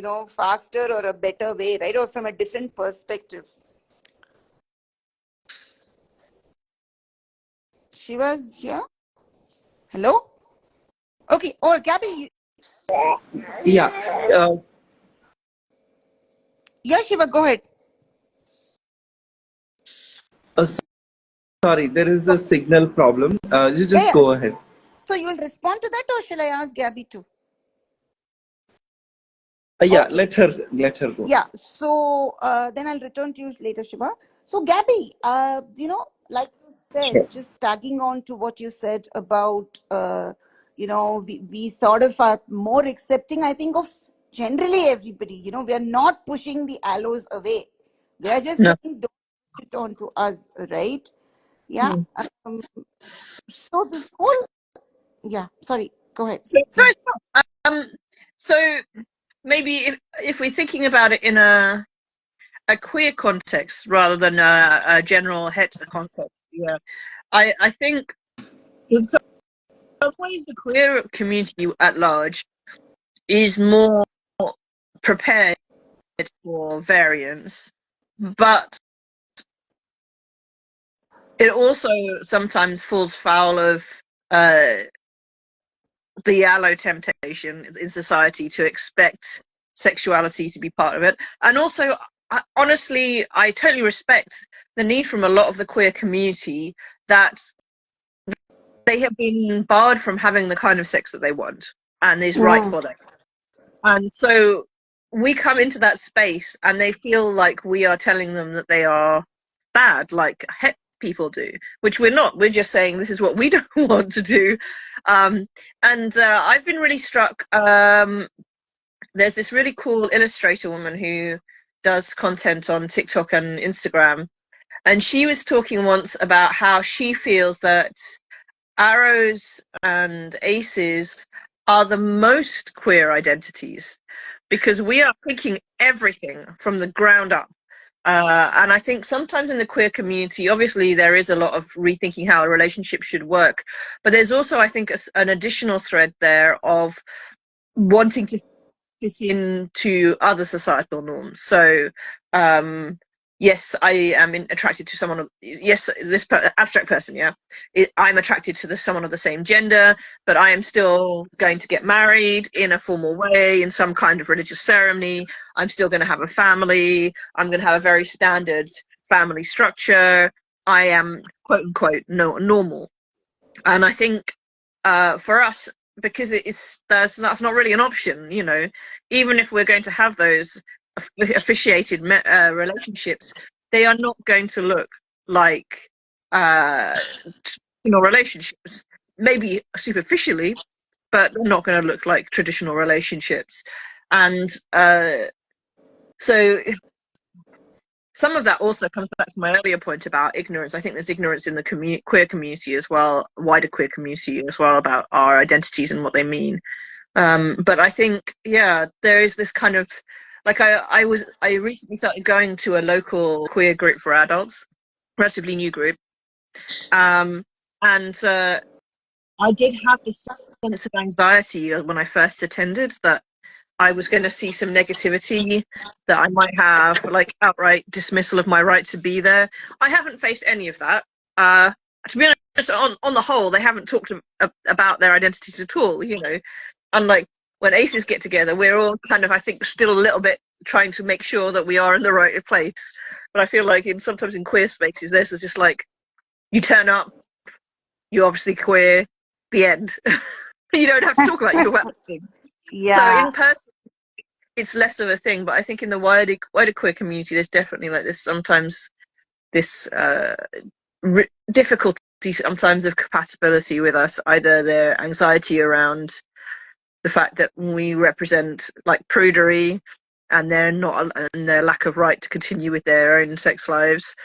a faster or a better way, right? Or from a different perspective. Shiva's here. Hello? Okay. Or Gabby. Yeah. Yeah, Shiva, go ahead. Uh, Sorry, there is a signal problem. You just go ahead. So you will respond to that, or shall I ask Gabby too? Yeah, okay. let her go. Yeah. So then I'll return to you later, Shiva. So Gabby, like you said, Sure. just tagging on to what you said about, we sort of are more accepting, I think, of generally everybody. We are not pushing the aloes away. We are just saying, don't it onto us, right? Yeah. Mm. So this whole, yeah, sorry, go ahead. So maybe if we're thinking about it in a queer context rather than a general hetero context, yeah, I think in some ways the queer community at large is more prepared for variance, but it also sometimes falls foul of the allo temptation in society to expect sexuality to be part of it. And also, honestly, I totally respect the need from a lot of the queer community that they have been barred from having the kind of sex that they want and is right for them. And so we come into that space and they feel like we are telling them that they are bad, like het people do, which we're not. We're just saying this is what we don't want to do. And I've been really struck. There's this really cool illustrator woman who does content on TikTok and Instagram. And she was talking once about how she feels that arrows and aces are the most queer identities because we are thinking everything from the ground up. And I think sometimes in the queer community, obviously there is a lot of rethinking how a relationship should work, but there's also, I think, an additional thread there of wanting to fit into other societal norms. So yes, I am attracted to someone. Yes, this abstract person. Yeah, I'm attracted to someone of the same gender, but I am still going to get married in a formal way, in some kind of religious ceremony. I'm still going to have a family. I'm going to have a very standard family structure. I am quote unquote normal, and I think for us, because that's not really an option, you know, even if we're going to have those officiated relationships, they are not going to look like traditional relationships, maybe superficially, but they're not going to look like traditional relationships. And so some of that also comes back to my earlier point about ignorance. I think there's ignorance in the queer community as well, wider queer community as well, about our identities and what they mean. But I think, yeah, there is this kind of, like, I recently started going to a local queer group for adults, relatively new group. And I did have this sense of anxiety when I first attended, that I was going to see some negativity, that I might have like outright dismissal of my right to be there. I haven't faced any of that. To be honest, on the whole, they haven't talked about their identities at all, you know. Unlike when aces get together, we're all kind of, I think, still a little bit trying to make sure that we are in the right place. But I feel like sometimes in queer spaces, this is just like, you turn up, you're obviously queer, the end. You don't have to talk about it, you talk about things. Yeah. So in person, it's less of a thing, but I think in the wider queer community, there's definitely like this sometimes this difficulty sometimes of compatibility with us, either their anxiety around the fact that we represent like prudery and their lack of right to continue with their own sex lives,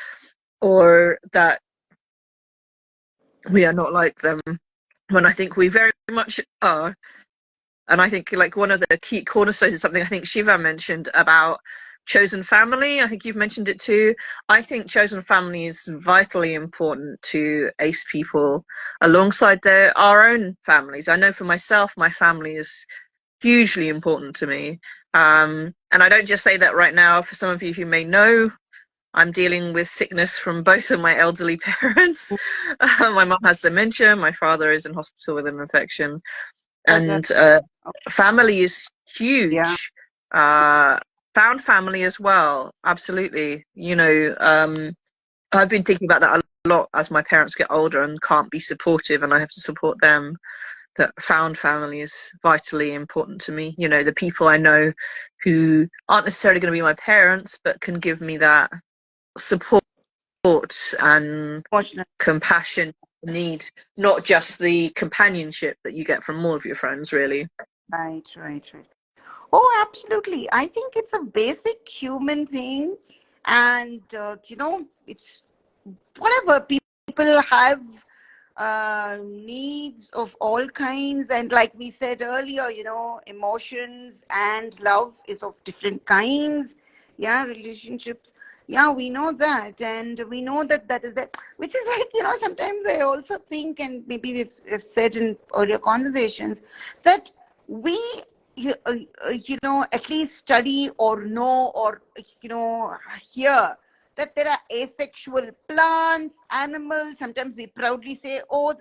or that we are not like them, when I think we very much are. And I think like one of the key cornerstones is something I think Shiva mentioned about chosen family. I think you've mentioned it too. I think chosen family is vitally important to ace people alongside our own families. I know for myself, my family is hugely important to me. And I don't just say that right now. For some of you who may know, I'm dealing with sickness from both of my elderly parents. My mum has dementia. My father is in hospital with an infection. And family is huge. Yeah. Found family as well, absolutely. You know, I've been thinking about that a lot as my parents get older and can't be supportive, and I have to support them. That found family is vitally important to me. You know, the people I know who aren't necessarily going to be my parents, but can give me that support and compassion need, not just the companionship that you get from all of your friends, really. Right. Oh, absolutely. I think it's a basic human thing And it's whatever people have needs of all kinds, and like we said earlier, emotions and love is of different kinds. Yeah, relationships, yeah, we know that, and we know that that is that, which is like, sometimes I also think, and maybe we've said in earlier conversations, that we at least study or know, or hear that there are asexual plants, animals. Sometimes we proudly say, oh,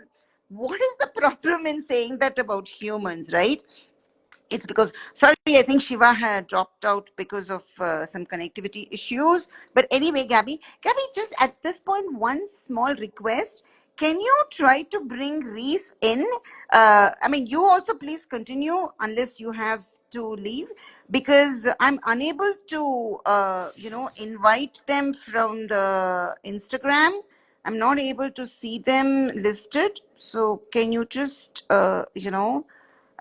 what is the problem in saying that about humans, right? It's because, sorry, I think Shiva had dropped out because of some connectivity issues. But anyway, Gabby, just at this point, one small request. Can you try to bring Reese in? I mean, you also please continue unless you have to leave, because I'm unable to, invite them from the Instagram. I'm not able to see them listed. So can you just, I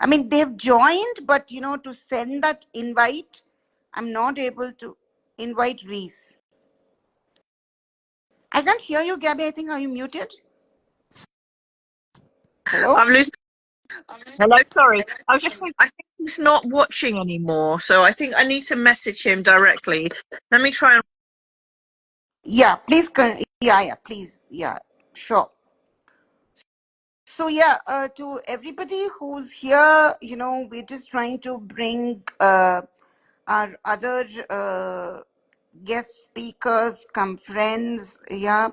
mean, they've joined, but to send that invite, I'm not able to invite Reese. I can't hear you, Gabby. I think, are you muted? Hello? I'm losing. Hello, sorry. I was just saying, I think he's not watching anymore, so I think I need to message him directly. Let me try and. Yeah, please. Yeah, please. Yeah, sure. So yeah, to everybody who's here, we're just trying to bring our other guest speakers, come friends, yeah,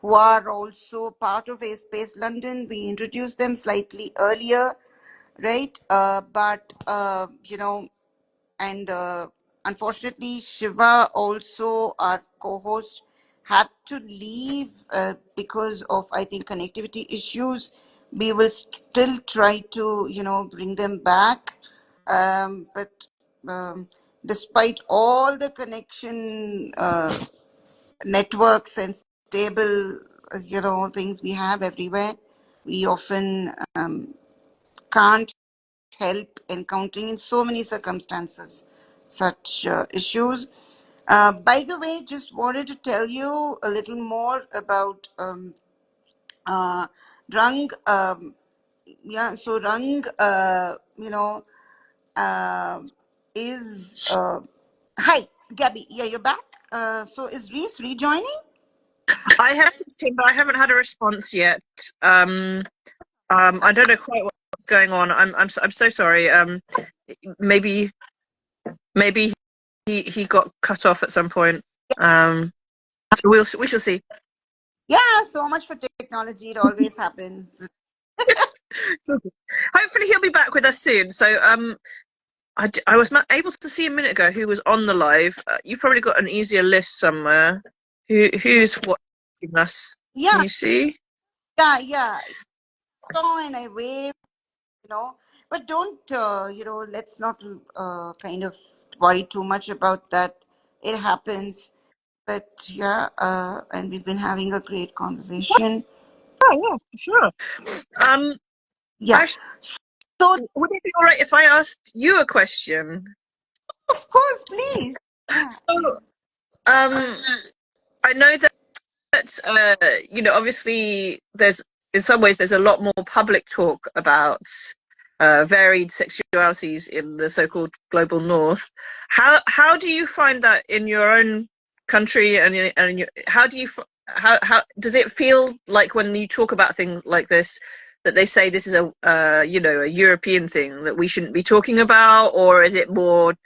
who are also part of Acespace London. We introduced them slightly earlier, right? But and unfortunately, Shiva, also our co-host, had to leave because of, I think, connectivity issues. We will still try to bring them back, but despite all the connection networks and stable things we have everywhere, we often can't help encountering in so many circumstances such issues. By the way, just wanted to tell you a little more about Rang. Yeah, so Rang, is hi, Gabby. Yeah, you're back. So is Reese rejoining? I have messaged him, but I haven't had a response yet. I don't know quite what's going on. I'm so sorry. Maybe he got cut off at some point. So we shall see. Yeah, so much for technology. It always happens. Hopefully he'll be back with us soon. So I was not able to see a minute ago who was on the live. You've probably got an easier list somewhere. Who's watching us? Yeah. Can you see? Yeah. So, and I wave, but don't, let's not kind of worry too much about that. It happens. But yeah, and we've been having a great conversation. Oh, yeah, sure. Yeah. So would it be all right if I asked you a question? Of course, please. Yeah. So, I know that obviously in some ways there's a lot more public talk about varied sexualities in the so-called global north. How do you find that in your own country, and how do you how does it feel like when you talk about things like this, that they say this is a European thing that we shouldn't be talking about, or is it more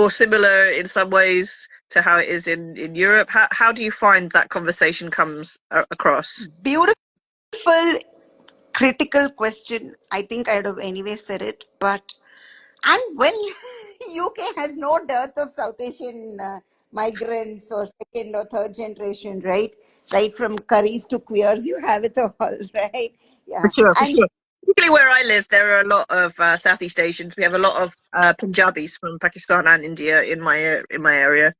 similar in some ways to how it is in Europe? How do you find that conversation comes across? Beautiful, critical question. I think I'd have anyway said it, but and well, UK has no dearth of South Asian migrants or second or third generation, right? Right from curries to queers, you have it all, right? Yeah. For sure. Particularly where I live, there are a lot of Southeast Asians. We have a lot of Punjabis from Pakistan and India in my area.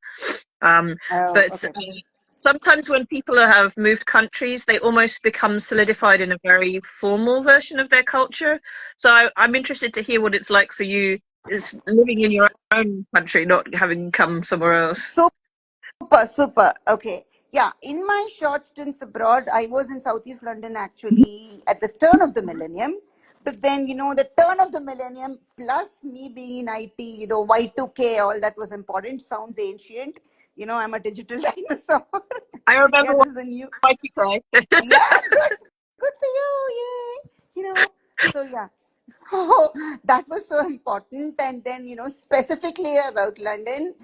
Sometimes when people have moved countries, they almost become solidified in a very formal version of their culture. So I'm interested to hear what it's like for you, is living in your own country, not having come somewhere else. So Super. Okay. Yeah. In my short stints abroad, I was in Southeast London actually at the turn of the millennium. But then, the turn of the millennium plus me being in IT, Y2K, all that was important. Sounds ancient. I'm a digital dinosaur. I remember Yeah, this is a new. Y2K. Yeah, good for you. Yay. So yeah. So that was so important. And then, specifically about London,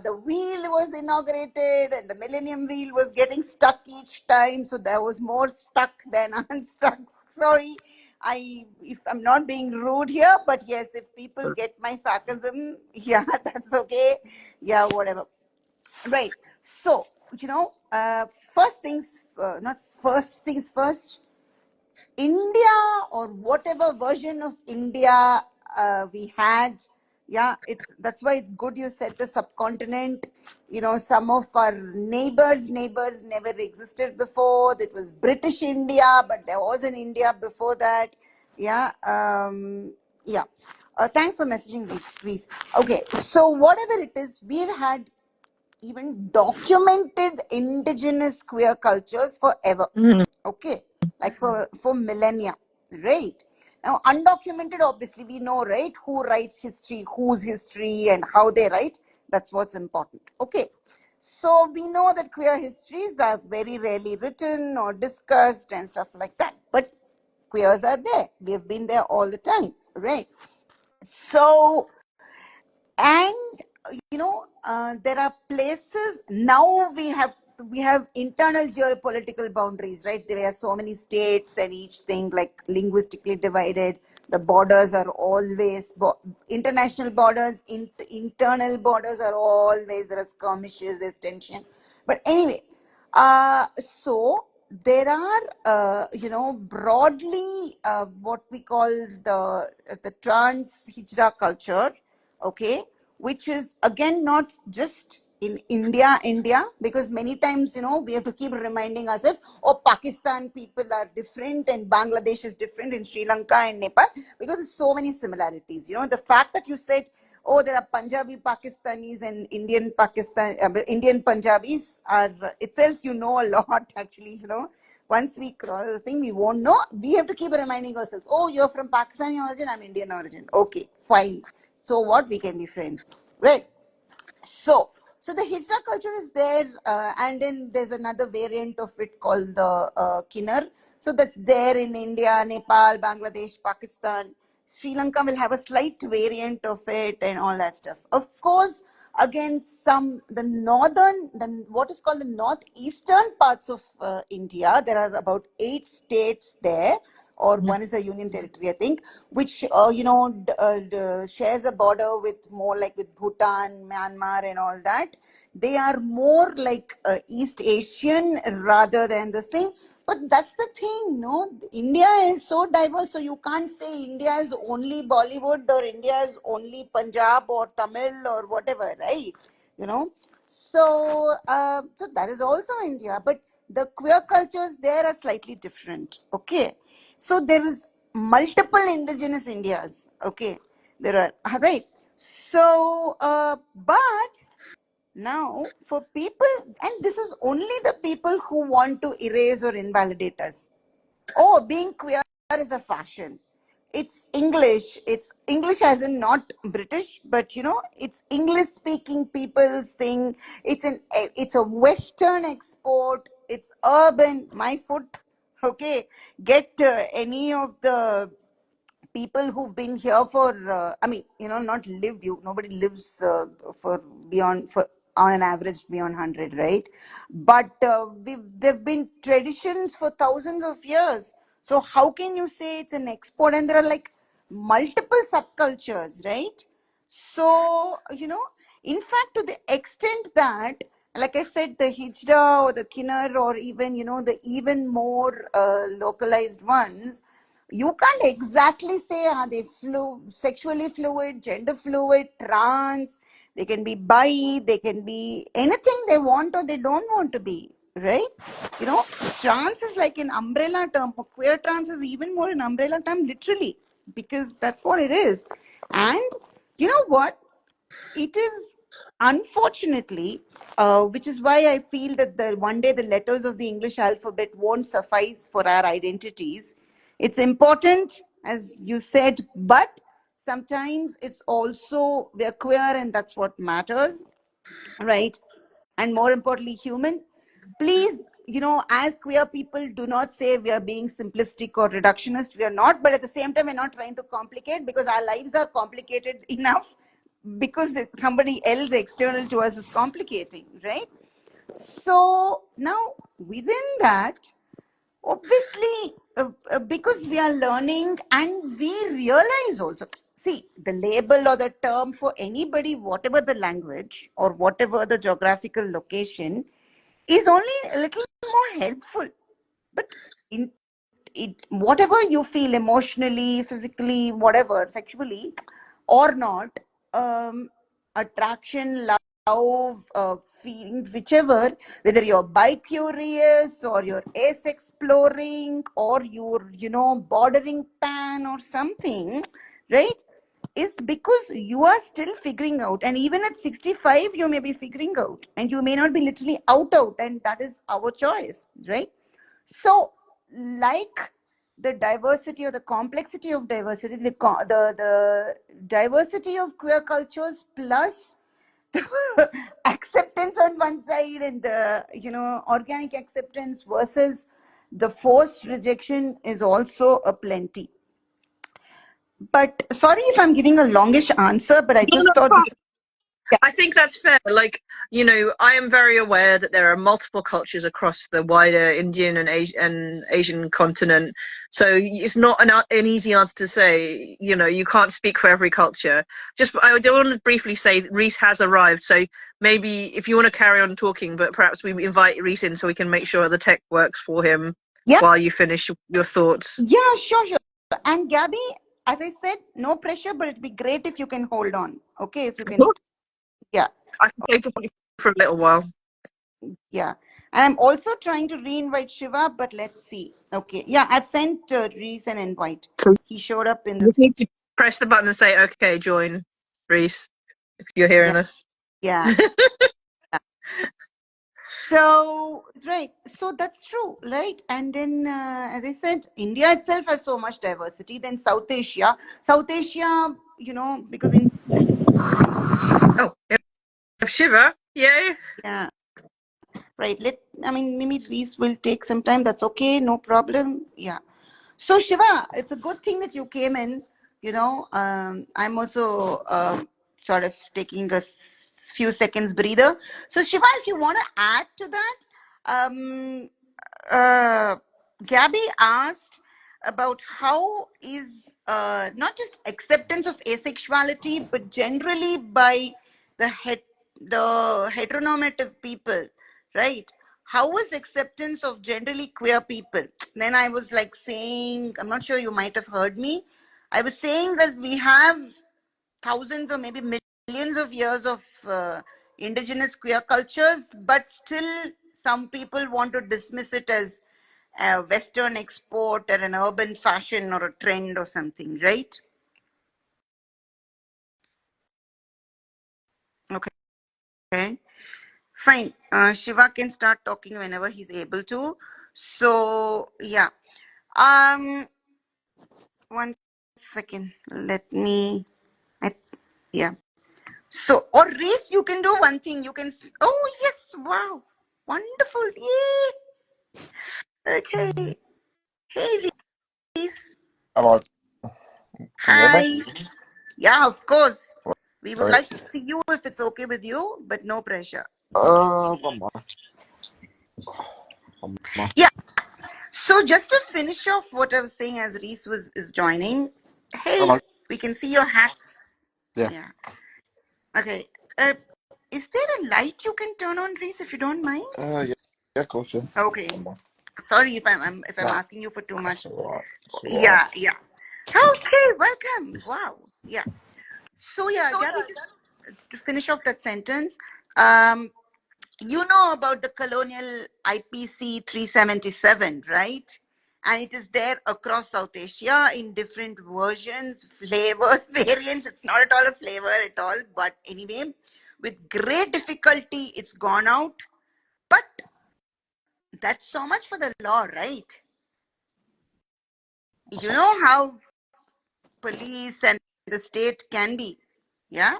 the wheel was inaugurated and the Millennium Wheel was getting stuck each time. So there was more stuck than unstuck. Sorry, if I'm not being rude here, but yes, if people get my sarcasm, yeah, that's okay. Yeah, whatever. Right. So, not first things first, India or whatever version of India we had, yeah, that's why it's good you said the subcontinent. Some of our neighbors never existed before. That was British India, but there was an India before that. Yeah. Yeah. Thanks for messaging, Reese. Okay, so whatever it is, we've had even documented indigenous queer cultures forever. Okay, like for millennia, right? Now, undocumented, obviously, we know, right? Who writes history, whose history, and how they write. That's what's important. Okay, so we know that queer histories are very rarely written or discussed and stuff like that. But queers are there. We have been there all the time, right? So, and there are places now we have internal geopolitical boundaries, right? There are so many states and each thing like linguistically divided. The borders are always international borders, internal borders are always, there are skirmishes, there's tension. But anyway, so there are broadly what we call the trans hijra culture, okay, which is again not just in India, because many times we have to keep reminding ourselves, oh, Pakistan people are different and Bangladesh is different in Sri Lanka and Nepal, because there's so many similarities. The fact that you said, oh, there are Punjabi Pakistanis and Indian Punjabis are itself, a lot actually. Once we cross the thing, we won't know. We have to keep reminding ourselves, oh, you're from Pakistani origin, I'm Indian origin. Okay, fine. So what, we can be friends, right? So the hijra culture is there, and then there's another variant of it called the Kinnar. So that's there in India, Nepal, Bangladesh, Pakistan. Sri Lanka will have a slight variant of it and all that stuff. Of course, again, what is called the northeastern parts of India, there are about 8 states there, or one is a union territory, I think, which shares a border with more like with Bhutan, Myanmar, and all that. They are more like East Asian rather than this thing. But that's the thing, no? India is so diverse, so you can't say India is only Bollywood or India is only Punjab or Tamil or whatever, right? So that is also India, but the queer cultures there are slightly different. Okay, so there is multiple indigenous Indias. Okay, there are, right. So, but now for people, and this is only the people who want to erase or invalidate us. Oh, being queer is a fashion. It's English as in not British, but it's English speaking people's thing. It's a Western export. It's urban. My foot. Okay, get any of the people who've been here for not lived, nobody lives for beyond, for on an average beyond 100, right? But there've been traditions for thousands of years. So how can you say it's an export? And there are like multiple subcultures, right? So in fact, to the extent that, like I said, the hijra or the kinnar, or even the even more localized ones, you can't exactly say are they sexually fluid, gender fluid, trans. They can be bi, they can be anything they want or they don't want to be, right? Trans is like an umbrella term. Queer trans is even more an umbrella term, literally, because that's what it is. And you know what? It is Unfortunately, which is why I feel that one day the letters of the English alphabet won't suffice for our identities. It's important, as you said, but sometimes it's also we're queer and that's what matters, right? And more importantly, human. Please, as queer people, do not say we are being simplistic or reductionist. We are not, but at the same time, we're not trying to complicate, because our lives are complicated enough because somebody else external to us is complicating, right? So now within that, obviously, because we are learning and we realize also, see, the label or the term for anybody, whatever the language or whatever the geographical location, is only a little more helpful. But in it, whatever you feel emotionally, physically, whatever, sexually or not, attraction, love, feelings, whichever, whether you're bi-curious or you're ace-exploring or you're, bordering pan or something, right? Is because you are still figuring out, and even at 65 you may be figuring out, and you may not be literally out, and that is our choice, right? So, like the diversity or the complexity of diversity, the diversity of queer cultures plus the acceptance on one side, and the organic acceptance versus the forced rejection is also a plenty. But sorry if I'm giving a longish answer, but I No, just no, thought this. Yeah. I think that's fair. Like, I am very aware that there are multiple cultures across the wider Indian and Asian continent. So it's not an easy answer to say, you can't speak for every culture. I do want to briefly say that Reese has arrived. So maybe if you want to carry on talking, but perhaps we invite Reese in so we can make sure the tech works for him while you finish your thoughts. Yeah, sure. And Gabby, as I said, no pressure, but it'd be great if you can hold on. Okay, if you can. Yeah. I can stay for a little while. Yeah. And I'm also trying to re-invite Shiva, but let's see. Okay. Yeah, I've sent Reese an invite. So He showed up in you just need to press the button and say, okay, join, Reese, if you're hearing us. Yeah. So, right. So that's true, right? And then, as I said, India itself has so much diversity. Then South Asia, because in. Oh, Shiva, yay. Yeah. Right. Maybe Reese will take some time. That's okay. No problem. Yeah. So Shiva, it's a good thing that you came in. I'm also sort of taking a few seconds breather. So Shiva, if you want to add to that, um, Gabby asked about how is not just acceptance of asexuality, but generally by the heteronormative people, right? How is acceptance of generally queer people? Then I was like saying, I'm not sure, you might have heard me. I was saying that we have thousands or maybe millions of years of indigenous queer cultures, but still some people want to dismiss it as a Western export or an urban fashion or a trend or something, right? Okay. Fine. Shiva can start talking whenever he's able to. So yeah. One second. Let me. Yeah. So, or Reese, you can do one thing. You can. Oh yes! Wow, wonderful! Yay! Okay. Hey Reese. Hello. Can you hear Hi. me? Yeah, of course. We would Sorry. like to see you if it's okay with you, but no pressure. One more. Yeah. So just to finish off what I was saying as Reese is joining. Hey, Hello. we can see your hat. Yeah. Okay. Is there a light you can turn on, Reese, if you don't mind? Yeah. Yeah, of course, yeah. Okay. Sorry if I'm asking you for too much. That's all right. Yeah. Okay, welcome. Wow. Yeah. So yeah, Gabby, just to finish off that sentence, you know about the colonial IPC 377, right? And it is there across South Asia in different versions, flavors, variants. It's not at all a flavor at all, but anyway, with great difficulty, it's gone out. But that's so much for the law, right? You know how police and the state can be, yeah?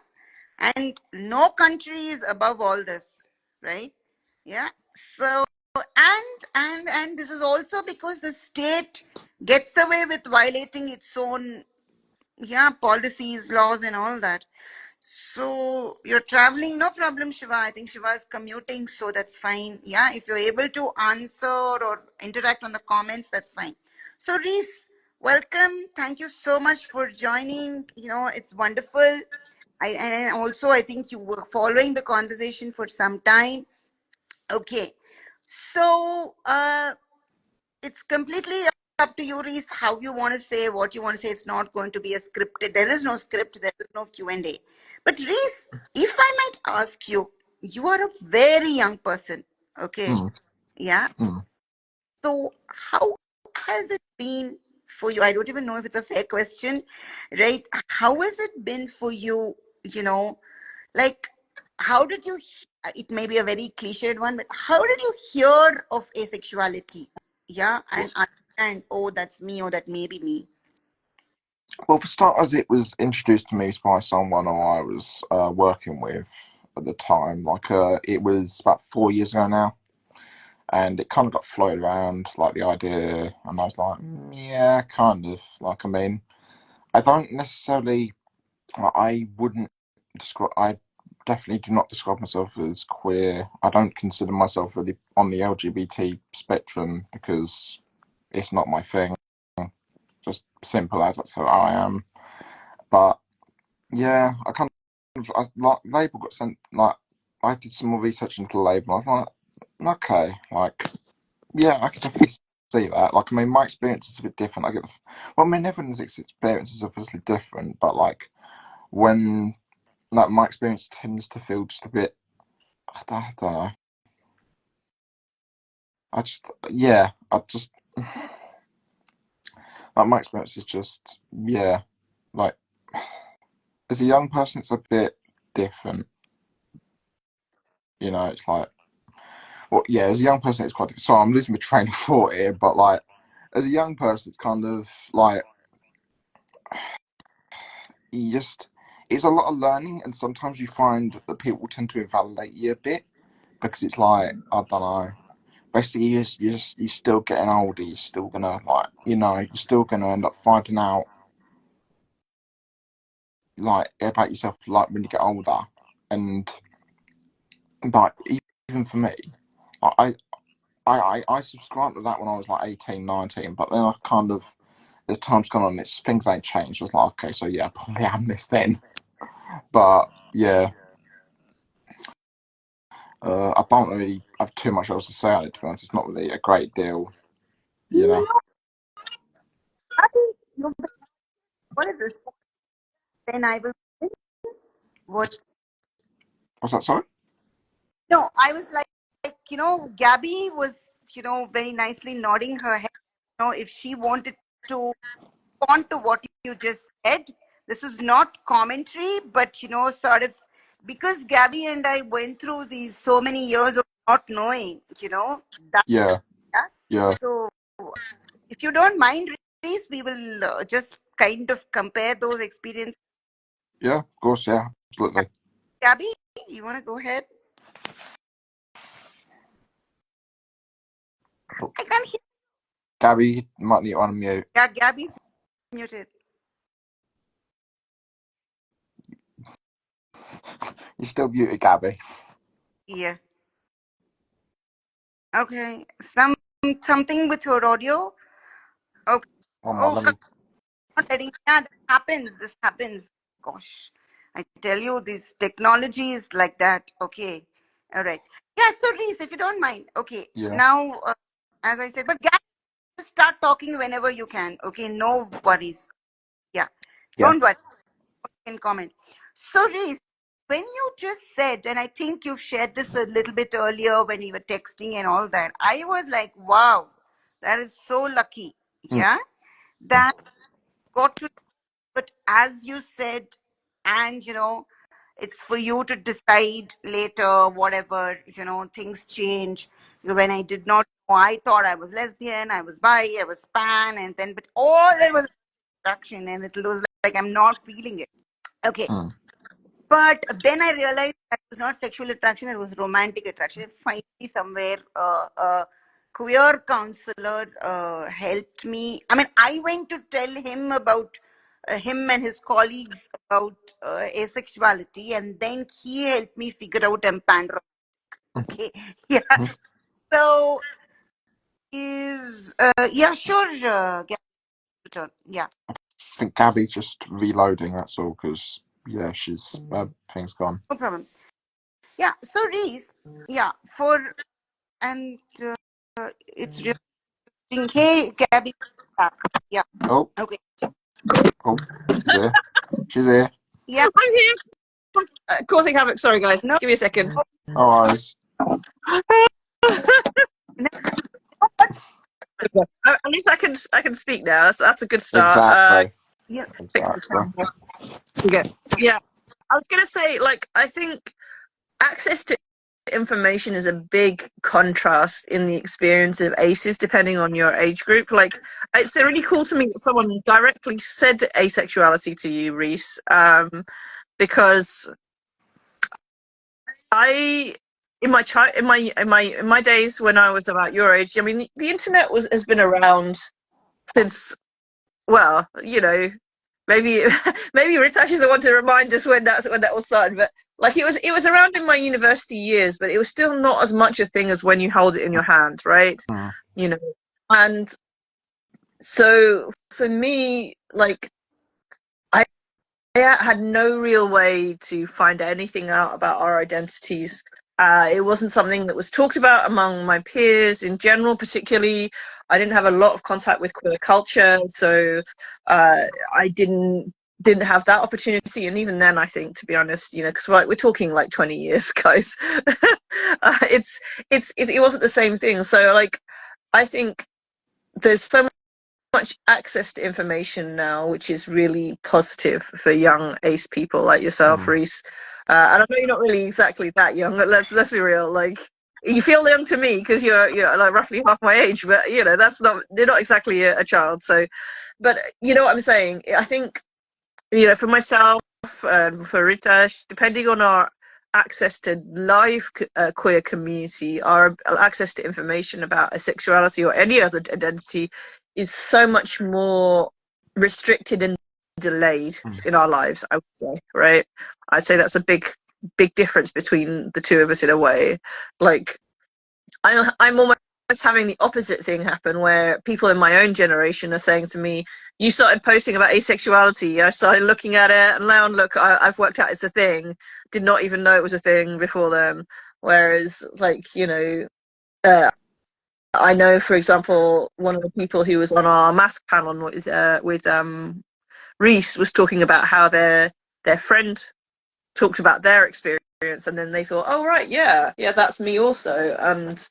And no country is above all this, right? Yeah. So and this is also because the state gets away with violating its own, yeah, policies, laws, and all that. So you're traveling, no problem, Shiva. I think Shiva is commuting, so that's fine. Yeah, if you're able to answer or interact on the comments, that's fine. So Reese, welcome. Thank you so much for joining. You know, it's wonderful. And also I think you were following the conversation for some time. Okay. So it's completely up to you, Reese, how you want to say what you want to say. It's not going to be a scripted. There is no script. There is no Q&A. But Reese, if I might ask you, you are a very young person. Okay. Yeah. So how has it been for you? I don't even know if it's a fair question, right? How has it been for you, you know, like, how did you, it may be a very cliched one, but how did you hear of asexuality? Yeah, and understand, oh, that's me, or that may be me. Well, for starters, it was introduced to me by someone I was working with at the time. It was about 4 years ago now, and it kind of got floated around, like the idea, and I was like, yeah, kind of. Like, I mean, I don't necessarily, I wouldn't describe, I definitely do not describe myself as queer. I don't consider myself really on the LGBT spectrum because it's not my thing. Just simple as that's who I am. But yeah, I kind of like label got sent. Like I did some more research into the label. I was like, okay, like yeah, I could definitely see that. Like I mean, my experience is a bit different. I mean, everyone's experience is obviously different, but like when like my experience tends to feel just a bit. I don't know. I just like my experience is just like as a young person, it's a bit different. You know, it's like, well, yeah, as a young person, it's quite different. Sorry, I'm losing my train of thought here, but like, as a young person, it's kind of like, it's a lot of learning, and sometimes you find that people tend to invalidate you a bit because it's like, I don't know. Basically, you're still getting older. You're still gonna like, you're still gonna end up finding out like about yourself like when you get older, and but even for me, I subscribed to that when I was like 18, 19, but then I kind of, as time's gone on, things ain't changed. I was like, okay, so yeah, I probably am this then. But yeah, I don't really have too much else to say on it, to be honest. It's not really a great deal, you know. What is this? Then I will. What? What's that, sorry? No, I was like, Gabby was, very nicely nodding her head. If she wanted to respond to what you just said, this is not commentary, but sort of, because Gabby and I went through these so many years of not knowing, that. Yeah. So, if you don't mind, Reese, we will just kind of compare those experiences. Yeah, of course, yeah, absolutely. Gabby, you want to go ahead? I can't hear. Gabby, you might need to unmute. Yeah, Gabby's muted. You're still muted, Gabby. Yeah. Okay. Something with your audio. Okay. Not letting. Yeah, this happens. Gosh, I tell you, this technology is like that. Okay. All right. Yeah. So Reese, if you don't mind. Okay. Yeah. Now, as I said, but Gabby, just start talking whenever you can. Okay. No worries. Yeah. Don't worry. You can comment. So Reese, when you just said, and I think you've shared this a little bit earlier when we were texting and all that, I was like, wow, that is so lucky. Yeah. That got to, but as you said, and It's for you to decide later, whatever, things change. When I did not know, I thought I was lesbian, I was bi, I was pan, and then, but all that was attraction, and it was like, I'm not feeling it. Okay. But then I realized that it was not sexual attraction, it was romantic attraction. And finally, somewhere, a queer counselor helped me. I mean, I went to tell him about him and his colleagues about asexuality, and then he helped me figure out I'm pan-romantic. Okay, yeah. So yeah, sure, yeah. I think Gabby's just reloading. That's all, because she's thing's gone. No problem. Yeah. So Reese, yeah, and it's really interesting. Hey, Gabby. Yeah. Oh. Okay. Oh, she's here. Yeah. I'm here. Causing havoc. Sorry, guys. No. Give me a second. No worries. At least I can speak now. That's a good start. Exactly. Yeah. Yeah. I was gonna say, like, I think access to information is a big contrast in the experience of ACEs, depending on your age group. Like, it's really cool to me that someone directly said asexuality to you, Reese, because in my days when I was about your age, I mean, the internet has been around since, well, maybe Ritash is the one to remind us when that all started. But like, it was around in my university years, but it was still not as much a thing as when you hold it in your hand, right? And so for me, like, I had no real way to find anything out about our identities. It wasn't something that was talked about among my peers in general, particularly. I didn't have a lot of contact with queer culture, so I didn't have that opportunity. And even then, I think, to be honest, because we're talking like 20 years, guys, it wasn't the same thing. So, like, I think there's so much access to information now, which is really positive for young ace people like yourself, Reese. And I know you're not really exactly that young. Let's be real. Like, you feel young to me because you're like roughly half my age, but you're not exactly a child. So, but you know what I'm saying? I think, for myself and for Ritash, depending on our access to live queer community, our access to information about asexuality or any other identity is so much more restricted and delayed in our lives, I would say, right? I'd say that's a big difference between the two of us in a way. Like, I'm almost having the opposite thing happen, where people in my own generation are saying to me, you started posting about asexuality, I started looking at it, and now look, I've worked out it's a thing. Did not even know it was a thing before then. Whereas, like, I know, for example, one of the people who was on our mask panel with Reese was talking about how their friend talked about their experience, and then they thought, oh right, yeah, that's me also. And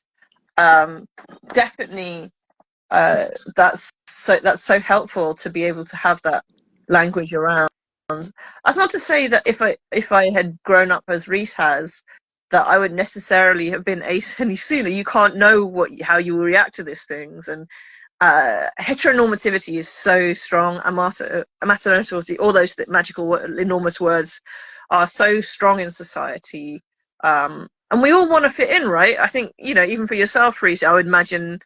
definitely that's so helpful to be able to have that language around. That's not to say that if I had grown up as Reese has, that I would necessarily have been ace any sooner. You can't know how you will react to these things. And heteronormativity is so strong. Amatonormativity, all those magical, enormous words are so strong in society. And we all want to fit in, right? I think, even for yourself, Reese, I would imagine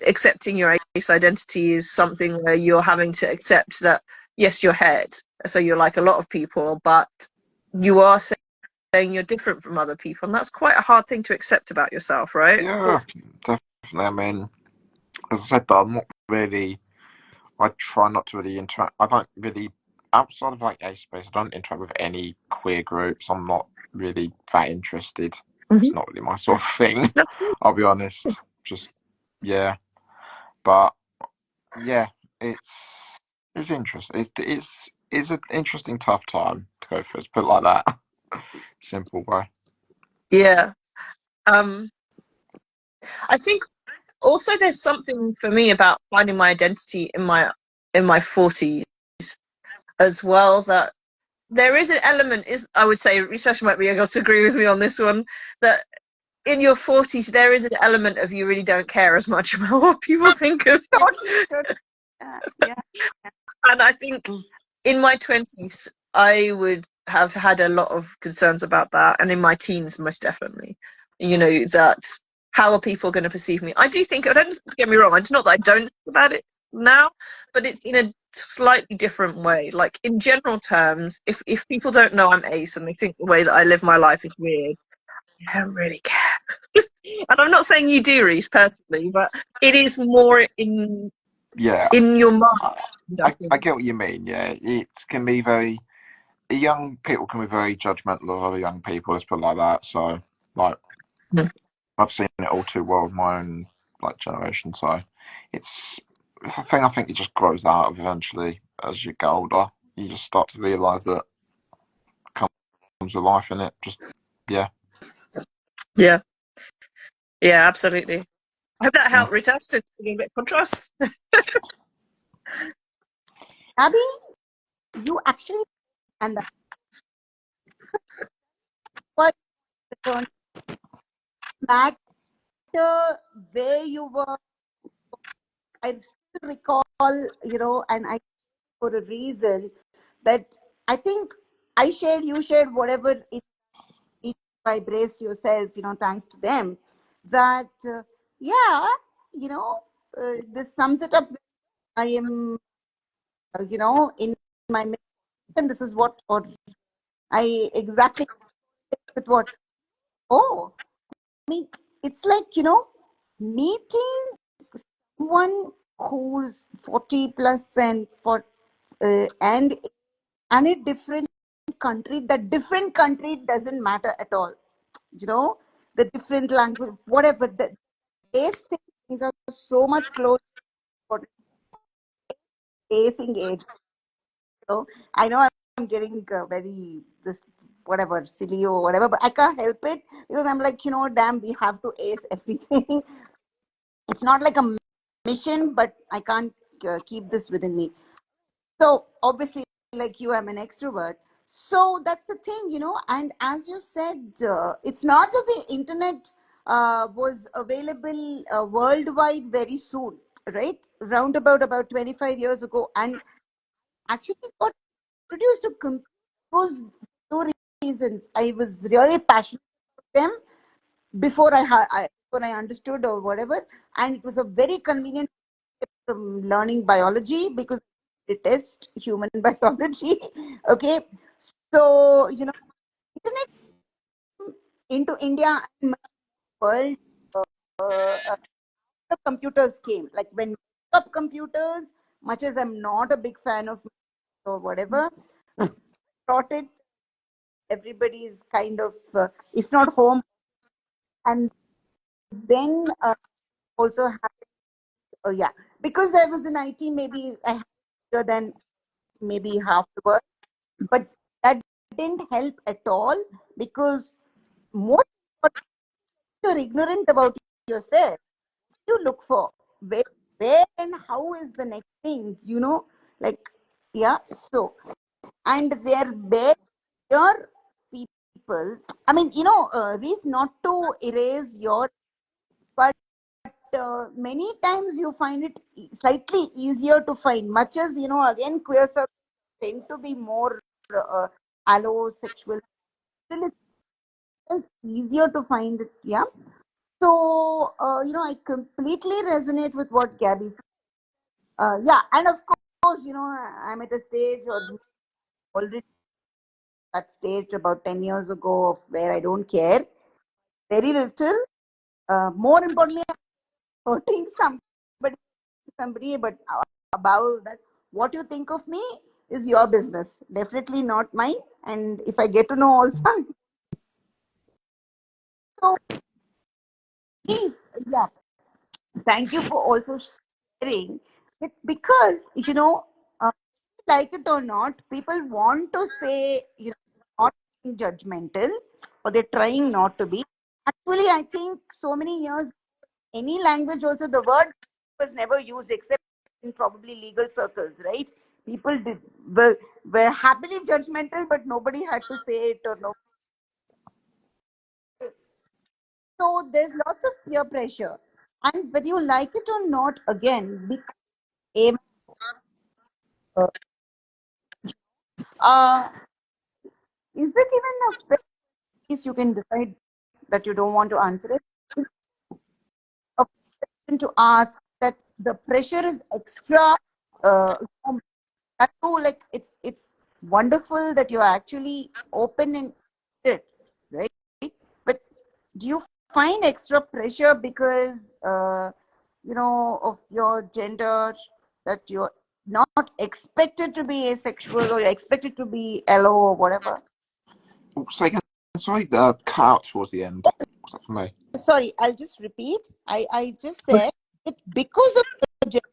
accepting your ace identity is something where you're having to accept that, yes, you're het, so you're like a lot of people, but you are saying you're different from other people, and that's quite a hard thing to accept about yourself, right? Yeah, definitely. I mean, as I said, I try not to really interact. I don't really, outside of like Acespace, I don't interact with any queer groups. I'm not really that interested. It's not really my sort of thing. I'll be honest. Just, yeah. But yeah, it's interesting. It's an interesting, tough time to go through. Let's put it like that. Simple way. Yeah. I think also there's something for me about finding my identity in my 40s as well, that there is an element, I would say, Sasha might be able to agree with me on this one, that in your 40s, there is an element of you really don't care as much about what people think of you. Yeah. And I think in my 20s, I would have had a lot of concerns about that. And in my teens, most definitely, that how are people going to perceive me? I do think, don't get me wrong, it's not that I don't think about it now, but it's in a slightly different way. Like in general terms, if people don't know I'm ace and they think the way that I live my life is weird, I don't really care. And I'm not saying you do, Reese, personally, but it is more in your mind. I get what you mean. Yeah, it can be very. Young people can be very judgmental of other young people. Let's put it like that. So, like, I've seen it all too well with my own generation. So, it's a thing. I think it just grows out of eventually as you get older. You just start to realise that comes with life in it. Just yeah, absolutely. I hope that helped, Rita, to give a bit of contrast. Abby, you actually and what matter where you were. I still recall, and I for a reason that I think I shared, you shared, whatever each by brace yourself, thanks to them. That this sums it up. I am, in my mission, and this is what, or I exactly with what. Oh, I mean, it's like meeting someone who's 40 plus and and a different country. That different country doesn't matter at all. The different language, whatever. The base things are so much closer for basing age. I know I'm getting very this whatever silly or whatever, but I can't help it because I'm like, damn, we have to ace everything. It's not like a mission, but I can't keep this within me. So obviously, like you, I'm an extrovert. So that's the thing, and as you said, it's not that the internet was available worldwide very soon, right? About 25 years ago, and actually got introduced to those two reasons. I was really passionate about them before before I understood or whatever, and it was a very convenient from learning biology because they test human biology. Okay, so internet into India and world. The computers came like when desktop computers. Much as I'm not a big fan of or whatever, thought it everybody's kind of if not home, and then also yeah, because I was in IT, maybe I had bigger than maybe half the world, but that didn't help at all because most you're ignorant about yourself. You look for where and how is the next thing, like yeah. So and they're bare your people. I mean, Reese, not to erase your, but many times you find it slightly easier to find. Much as again, queer circles tend to be more allosexual. Still, it's easier to find it. Yeah. So I completely resonate with what Gabby said. Yeah, and of course, I'm at a stage or already that stage about 10 years ago of where I don't care very little. More importantly, hurting somebody, but about that, what you think of me is your business, definitely not mine. And if I get to know also, so please, yeah, thank you for also sharing it because like it or not, people want to say not being judgmental, or they're trying not to be. Actually, I think so many years, any language also, the word was never used except in probably legal circles, right? People were happily judgmental, but nobody had to say it or no. So there's lots of peer pressure, and whether you like it or not, again, because uh, is it even a place you can decide that you don't want to answer it? It's a question to ask that the pressure is extra. Uh, that too, like it's wonderful that you're actually open in it, right? But do you find extra pressure because of your gender, that you're not expected to be asexual or you're expected to be LO or whatever? Sorry, cut out towards the end. What's that for me? Sorry, I'll just repeat. I just said that because of the gender,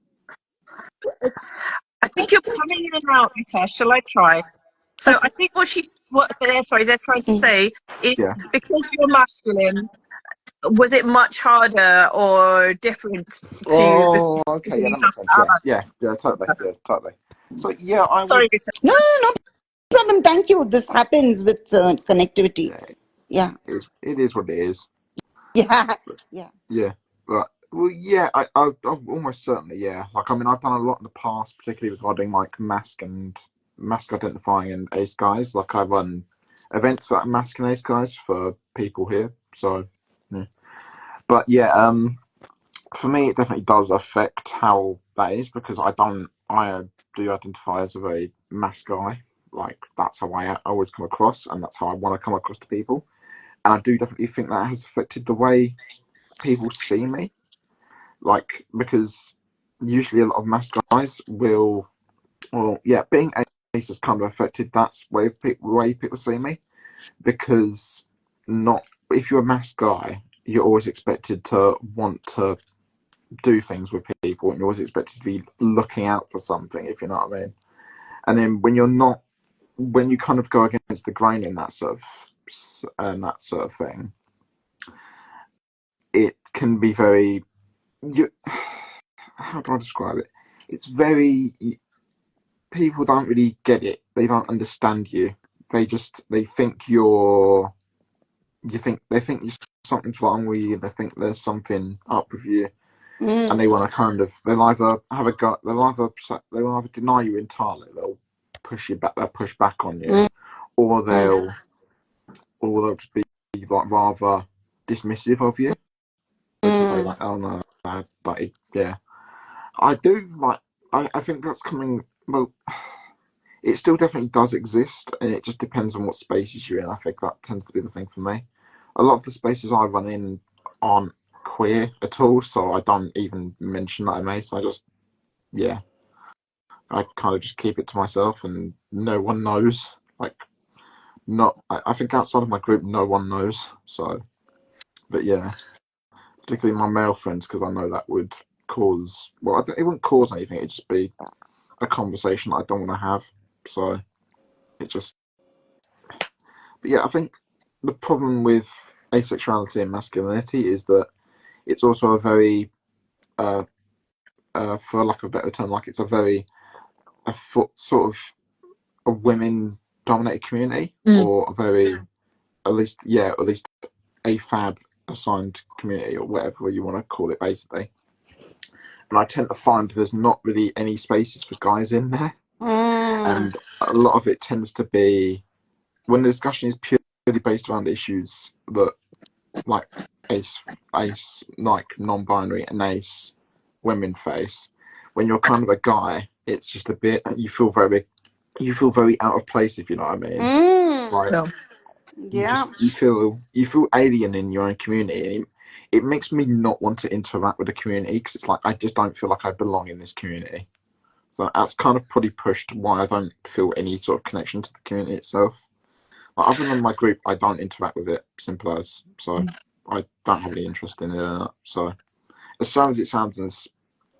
I think you're coming in and out, Rita. Shall I try? So I think they're trying to say is because you're masculine, was it much harder or different to Okay, that makes sense. Yeah, totally. So I sorry, would. Rita. no problem. Thank you. This happens with connectivity. Yeah. It is what it is. Yeah. Right. Well, I almost certainly, Like, I mean, I've done a lot in the past, particularly regarding like mask identifying and ace guys. Like, I run events for mask and ace guys for people here. So, yeah. But for me, it definitely does affect how that is, because I do identify as a very mask guy. Like, that's how I always come across, and that's how I want to come across to people. And I do definitely think that has affected the way people see me. Like, because usually a lot of mask guys being ace has kind of affected that way people see me, because not if you're a mask guy, you're always expected to want to do things with people, and you're always expected to be looking out for something, if you know what I mean. And then when you kind of go against the grain in that sort of thing, it can be very. How do I describe it? It's very. People don't really get it. They don't understand you. They think they think something's wrong with you. They think there's something up with you. And they want to they'll either deny you entirely, they'll push back on you, or they'll just be like rather dismissive of you. They'll just say like, oh no, I do like. I think that's coming. Well, it still definitely does exist, and it just depends on what spaces you're in. I think that tends to be the thing for me. A lot of the spaces I run in aren't queer at all, so I don't even mention that I'm ace. I kind of just keep it to myself, and no one knows. Like, I think outside of my group, no one knows. So, but particularly my male friends, because I know that would cause. Well, it wouldn't cause anything. It'd just be a conversation I don't want to have. So, it just. But I think the problem with asexuality and masculinity is that it's also a very, for lack of a better term, like it's sort of a women-dominated community, or a very, at least a fab assigned community, or whatever you want to call it, basically. And I tend to find there's not really any spaces for guys in there, and a lot of it tends to be when the discussion is purely based around issues that, like ace, like non-binary, and ace women face. When you're kind of a guy, it's just a bit. You feel very out of place, if you know what I mean. Like, No. you feel alien in your own community, and it makes me not want to interact with the community, because it's like I just don't feel like I belong in this community. So that's kind of probably pushed why I don't feel any sort of connection to the community itself. Like, other than my group, I don't interact with it. Simple as. So I don't have any interest in it. So as sad as it sounds, as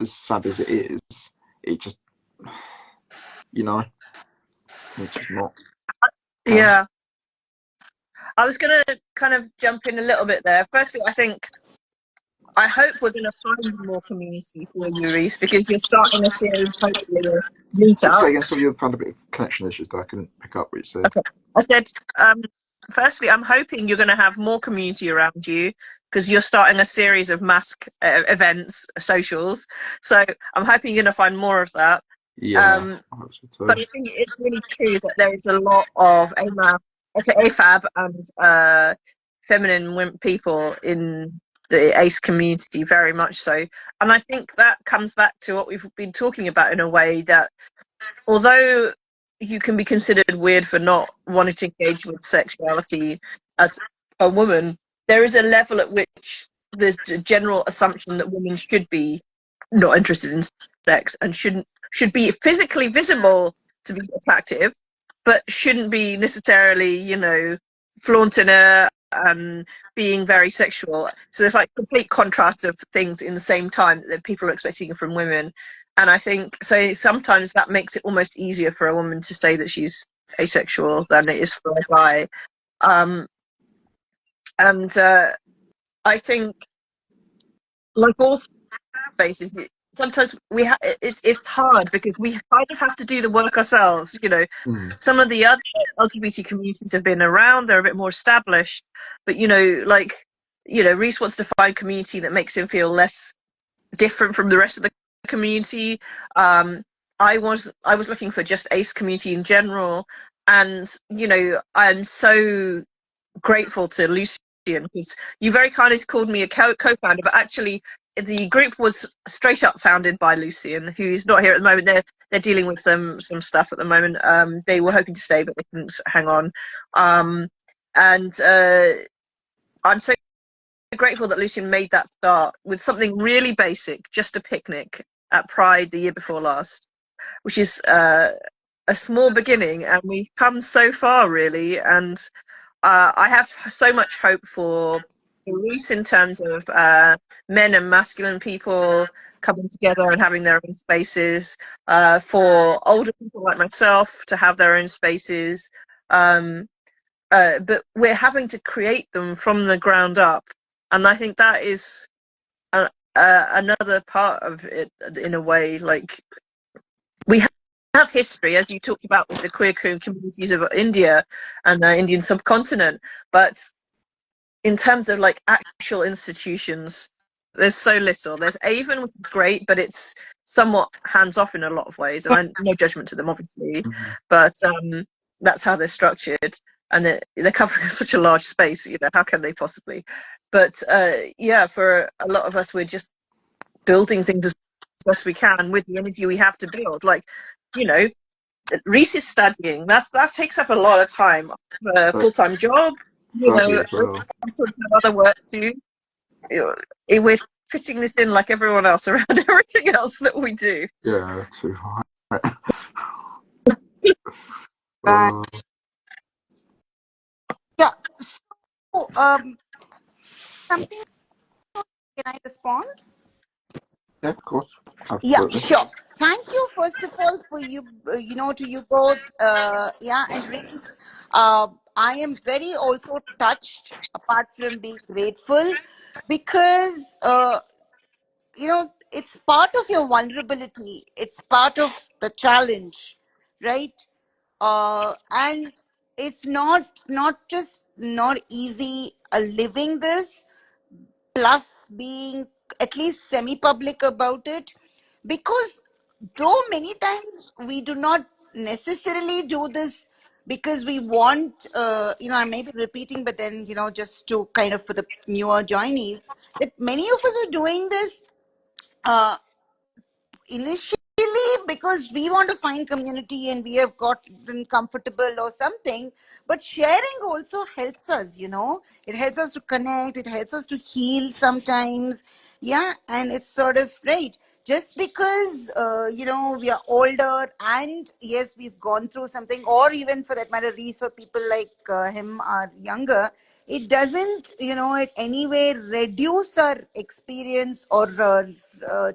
sad as it is, it just, it's just not. Yeah. I was going to kind of jump in a little bit there. Firstly, I think I hope we're going to find more community for you, Reese, because you're starting a series, hopefully, of meetups. Say again, so you found a bit of connection issues there. I couldn't pick up what you said. Okay. I said, firstly, I'm hoping you're going to have more community around you because you're starting a series of mask events, socials. So I'm hoping you're going to find more of that. Yeah, but I think it's really true that there is a lot of AFAB and feminine people in the ACE community, very much so. And I think that comes back to what we've been talking about in a way, that although you can be considered weird for not wanting to engage with sexuality as a woman, there is a level at which there's a general assumption that women should be not interested in sex and should be physically visible to be attractive, but shouldn't be necessarily, flaunting it and being very sexual. So there's like complete contrast of things in the same time that people are expecting from women. And I think so sometimes that makes it almost easier for a woman to say that she's asexual than it is for a guy. I think, like all spaces, sometimes it's hard because we kind of have to do the work ourselves. Some of the other LGBT communities have been around, they're a bit more established, but Reese wants to find community that makes him feel less different from the rest of the community. I was looking for just ACE community in general, and I'm so grateful to Lucian, because you very kindly called me a co-founder, but actually the group was straight up founded by Lucian, who's not here at the moment. They're dealing with some stuff at the moment. They were hoping to stay, but they couldn't hang on. I'm so grateful that Lucian made that start with something really basic, just a picnic at Pride the year before last, which is a small beginning, and we've come so far, really. And I have so much hope for Reese in terms of men and masculine people coming together and having their own spaces, for older people like myself to have their own spaces. But we're having to create them from the ground up. And I think that is another part of it, in a way. Like, we have history, as you talked about, with the queer communities of India and the Indian subcontinent, but in terms of like actual institutions, there's so little. There's Avon, which is great, but it's somewhat hands-off in a lot of ways, and no judgment to them, obviously, but that's how they're structured, and they're covering such a large space. How can they possibly? But for a lot of us, we're just building things as best we can with the energy we have to build. Like, Reese is studying. That takes up a lot of time. A full-time job, other work too. We're fitting this in like everyone else around everything else that we do. Yeah, too high. Yeah. So, something. Can I respond? Yeah, of course. Absolutely. Yeah, sure. Thank you, first of all, for you, to you both. And Reese, I am very also touched, apart from being grateful, because, it's part of your vulnerability. It's part of the challenge, right? And it's not just not easy living this, plus being at least semi-public about it, because though many times we do not necessarily do this because we want, I may be repeating, but then, just to kind of, for the newer joinees, that many of us are doing this initially because we want to find community and we have gotten comfortable or something, but sharing also helps us. It helps us to connect, it helps us to heal sometimes. And it's sort of right, just because we are older and yes, we've gone through something, or even for that matter, Reese, or people like him are younger, it doesn't in any way reduce our experience or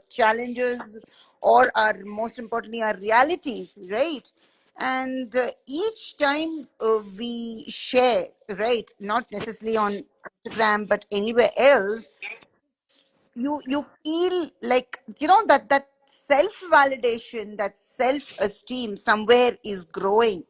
challenges, or our, most importantly, our realities, right? And each time we share, right, not necessarily on Instagram but anywhere else, you feel like, you know, that self validation, that self esteem somewhere is growing,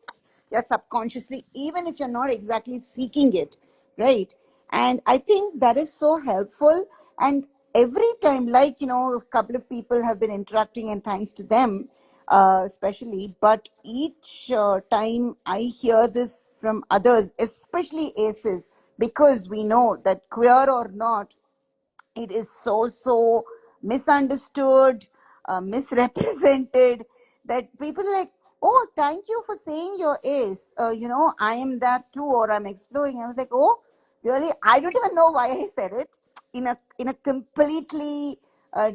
yeah, subconsciously, even if you're not exactly seeking it, right? And I think that is so helpful. And every time, like, you know, a couple of people have been interacting, and thanks to them, especially, but each time I hear this from others, especially aces, because we know that queer or not, it is so misunderstood, misrepresented, that people are like, oh, thank you for saying your ace, you know, I am that too, or I'm exploring. I was like, oh, really? I don't even know why I said it in a completely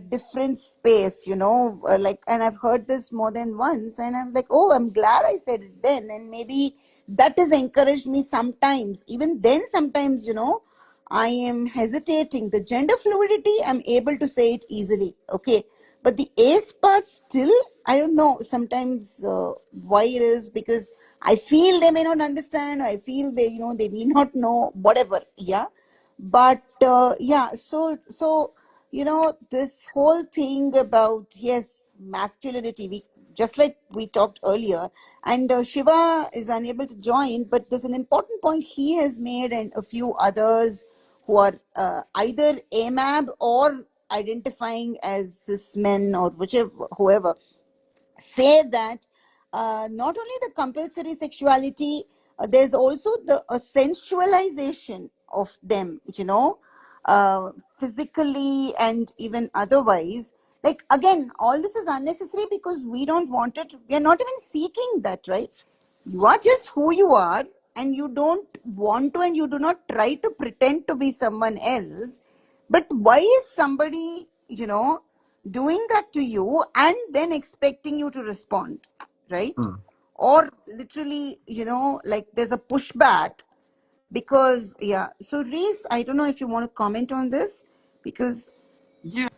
different space, you know, like, and I've heard this more than once, and I'm like, oh, I'm glad I said it then, and maybe that has encouraged me sometimes. Even then, sometimes, you know, I am hesitating. The gender fluidity, I'm able to say it easily. Okay. But the ace part still, I don't know sometimes why it is, because I feel they may not understand. I feel they, you know, they may not know, whatever. Yeah. But yeah, so, you know, this whole thing about, yes, masculinity, we, just like we talked earlier, and Shiva is unable to join, but there's an important point he has made, and a few others who are either AMAB or identifying as cis men, or whichever, whoever, say that not only the compulsory sexuality, there's also the sensualization of them, you know, uh, physically and even otherwise. Like, again, all this is unnecessary because we don't want it. We are not even seeking that, right? You are just who you are, and you don't want to, and you do not try to pretend to be someone else. But why is somebody, you know, doing that to you and then expecting you to respond, right? Or literally, you know, like there's a pushback because, yeah. So, Reese, I don't know if you want to comment on this, because Yeah,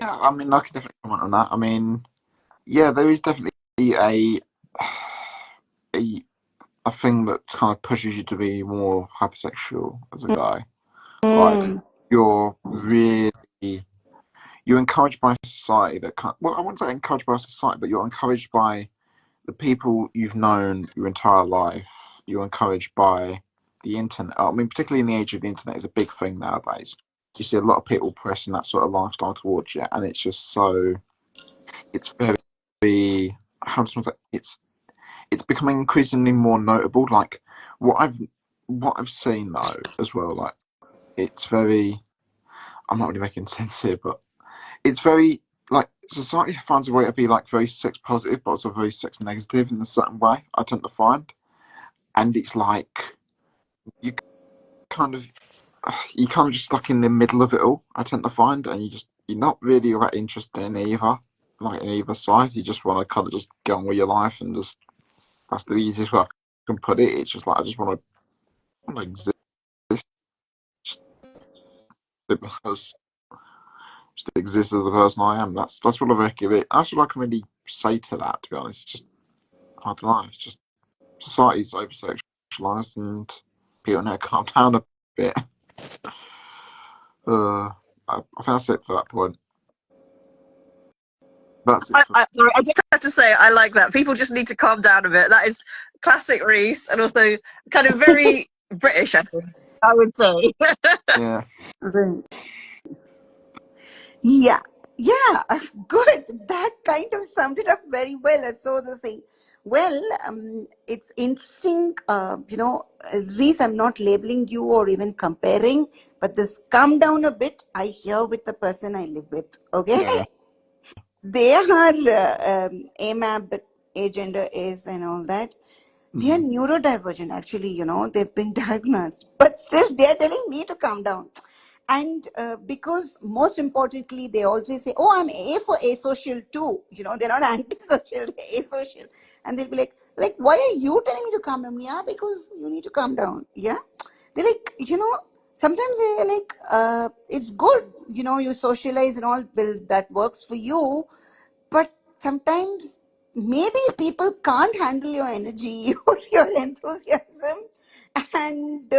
I mean, I could definitely comment on that. I mean, yeah, there is definitely a a a thing that kind of pushes you to be more hypersexual as a guy. Like mm, you're really you're encouraged by society that kind well, I wouldn't say encouraged by society, but you're encouraged by the people you've known your entire life. You're encouraged by the internet. I mean, particularly in the age of the internet, is a big thing nowadays. You see a lot of people pressing that sort of lifestyle towards you, and it's just so. It's very. How does one say? It's becoming increasingly more notable. Like what I've seen though as well. Like it's very. I'm not really making sense here, but it's very like society finds a way to be like very sex positive, but also very sex negative in a certain way. I tend to find, and it's like you kind of you kind of just stuck in the middle of it all. I tend to find, and you're not really that interested in either, like in either side. You just want to kind of just get on with your life and just that's the easiest way I can put it. It's just like I just want to exist, just because just exist as the person I am. That's what I give it. That's what I can really say to that. To be honest, it's just I don't know. It's just society's over sexualized and people need to calm down a bit. I think that's it for that point. That's it for Sorry, I just have to say I like that. People just need to calm down a bit. That is classic Reese, and also kind of very British, I think, I would say. yeah. right. Yeah, yeah, good. That kind of summed it up very well. And so the thing, well, it's interesting, you know, Reese, I'm not labeling you or even comparing, but this calm down a bit, I hear with the person I live with, okay? Yeah. They are AMAB, agender is, and all that. They are neurodivergent, actually, you know, they've been diagnosed, but still they're telling me to calm down. And because most importantly, they always say, oh, I'm A for asocial too. You know, they're not antisocial, they're asocial. And they'll be like, why are you telling me to calm down? Yeah, because you need to calm down. Yeah. They're like, you know, sometimes they're like, it's good, you know, you socialize and all, well, that works for you. But sometimes maybe people can't handle your energy or your enthusiasm, and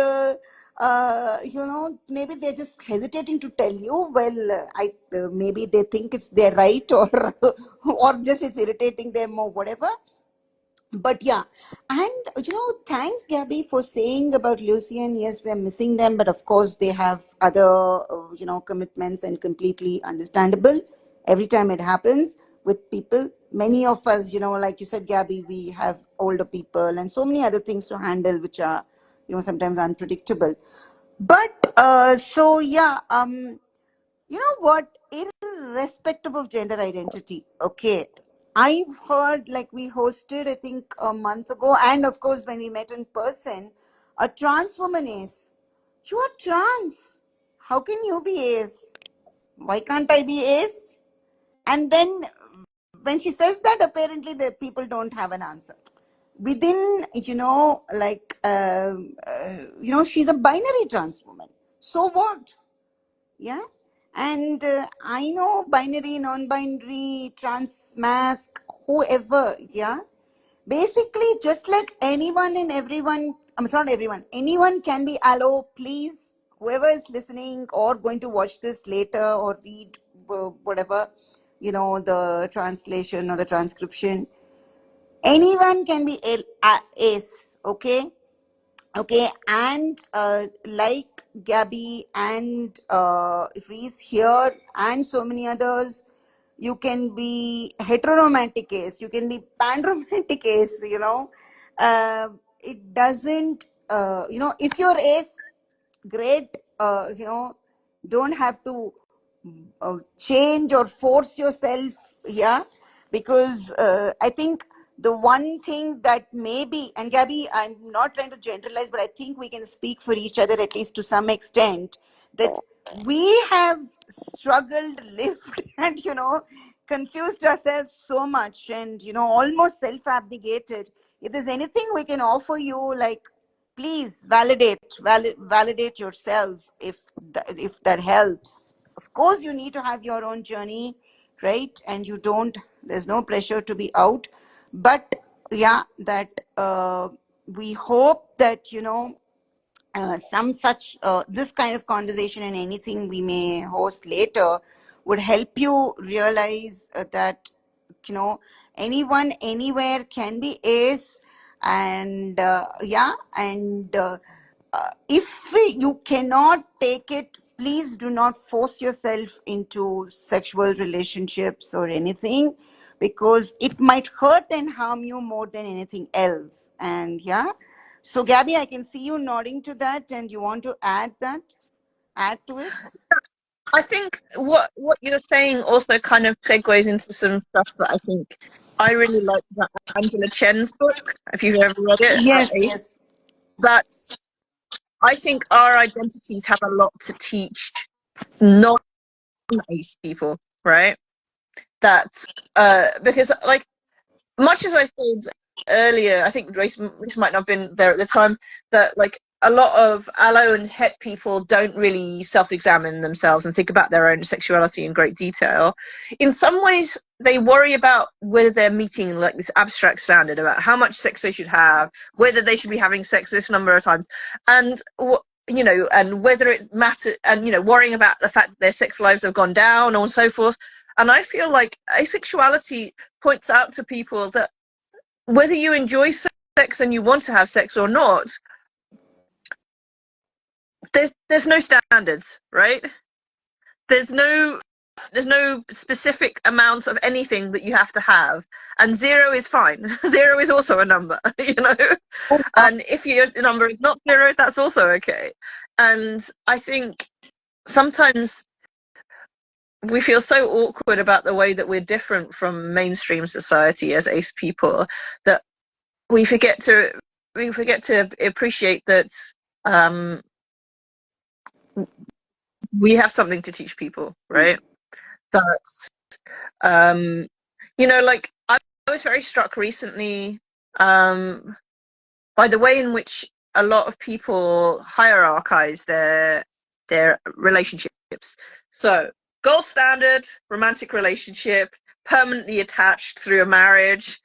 maybe they're just hesitating to tell you. Well, maybe they think it's their right, or or just it's irritating them or whatever. But yeah, and thanks Gabby for saying about Lucian. Yes, we're missing them, but of course they have other commitments, and completely understandable. Every time it happens with people, many of us, like you said, Gabby, we have older people and so many other things to handle, which are sometimes unpredictable. But so yeah, you know what, irrespective of gender identity, okay, I've heard, like, we hosted, I think, a month ago, and of course when we met in person, a trans woman is, you are trans, how can you be ace, why can't I be ace? And then when she says that, apparently the people don't have an answer within, like, she's a binary trans woman, so what? Yeah. And I know binary, non-binary, trans, mask, whoever, yeah, basically just like anyone and everyone, I'm sorry, not everyone, anyone can be allo. Please, whoever is listening or going to watch this later or read whatever, the translation or the transcription, anyone can be ace, okay? Okay, and like Gabby and Reese here and so many others, you can be heteroromantic case, you can be panromantic case, it doesn't, if you're ace, great, don't have to change or force yourself, yeah, because I think the one thing that maybe, and Gabby, I'm not trying to generalize, but I think we can speak for each other at least to some extent, that we have struggled, lived, and confused ourselves so much, and almost self-abnegated. If there's anything we can offer you, like, please validate yourselves, if that helps. Of course you need to have your own journey, right? And there's no pressure to be out, but yeah, that we hope that some such this kind of conversation and anything we may host later would help you realize that anyone anywhere can be ace. And yeah, and if you cannot take it, please do not force yourself into sexual relationships or anything, because it might hurt and harm you more than anything else. And yeah, so Gabby, I can see you nodding to that, and you want to add to it. I think what you're saying also kind of segues into some stuff that I think I really liked about Angela Chen's book, if you've ever read it, Yes, Ace. yes. That I think our identities have a lot to teach non-ace people, right? That because, like, much as I said earlier, I think Grace might not have been there at the time, that like a lot of allo and het people don't really self-examine themselves and think about their own sexuality in great detail. In some ways, they worry about whether they're meeting like this abstract standard about how much sex they should have, whether they should be having sex this number of times, and and whether it matters, and worrying about the fact that their sex lives have gone down and so forth. And I feel like asexuality points out to people that whether you enjoy sex and you want to have sex or not, there's no standards, right? There's no specific amount of anything that you have to have, and 0 is fine. 0 is also a number, and if your number is not 0, that's also okay. And I think sometimes we feel so awkward about the way that we're different from mainstream society as ace people that we forget to appreciate that we have something to teach people, right? That like I was very struck recently by the way in which a lot of people hierarchize their relationships. So, gold standard romantic relationship, permanently attached through a marriage.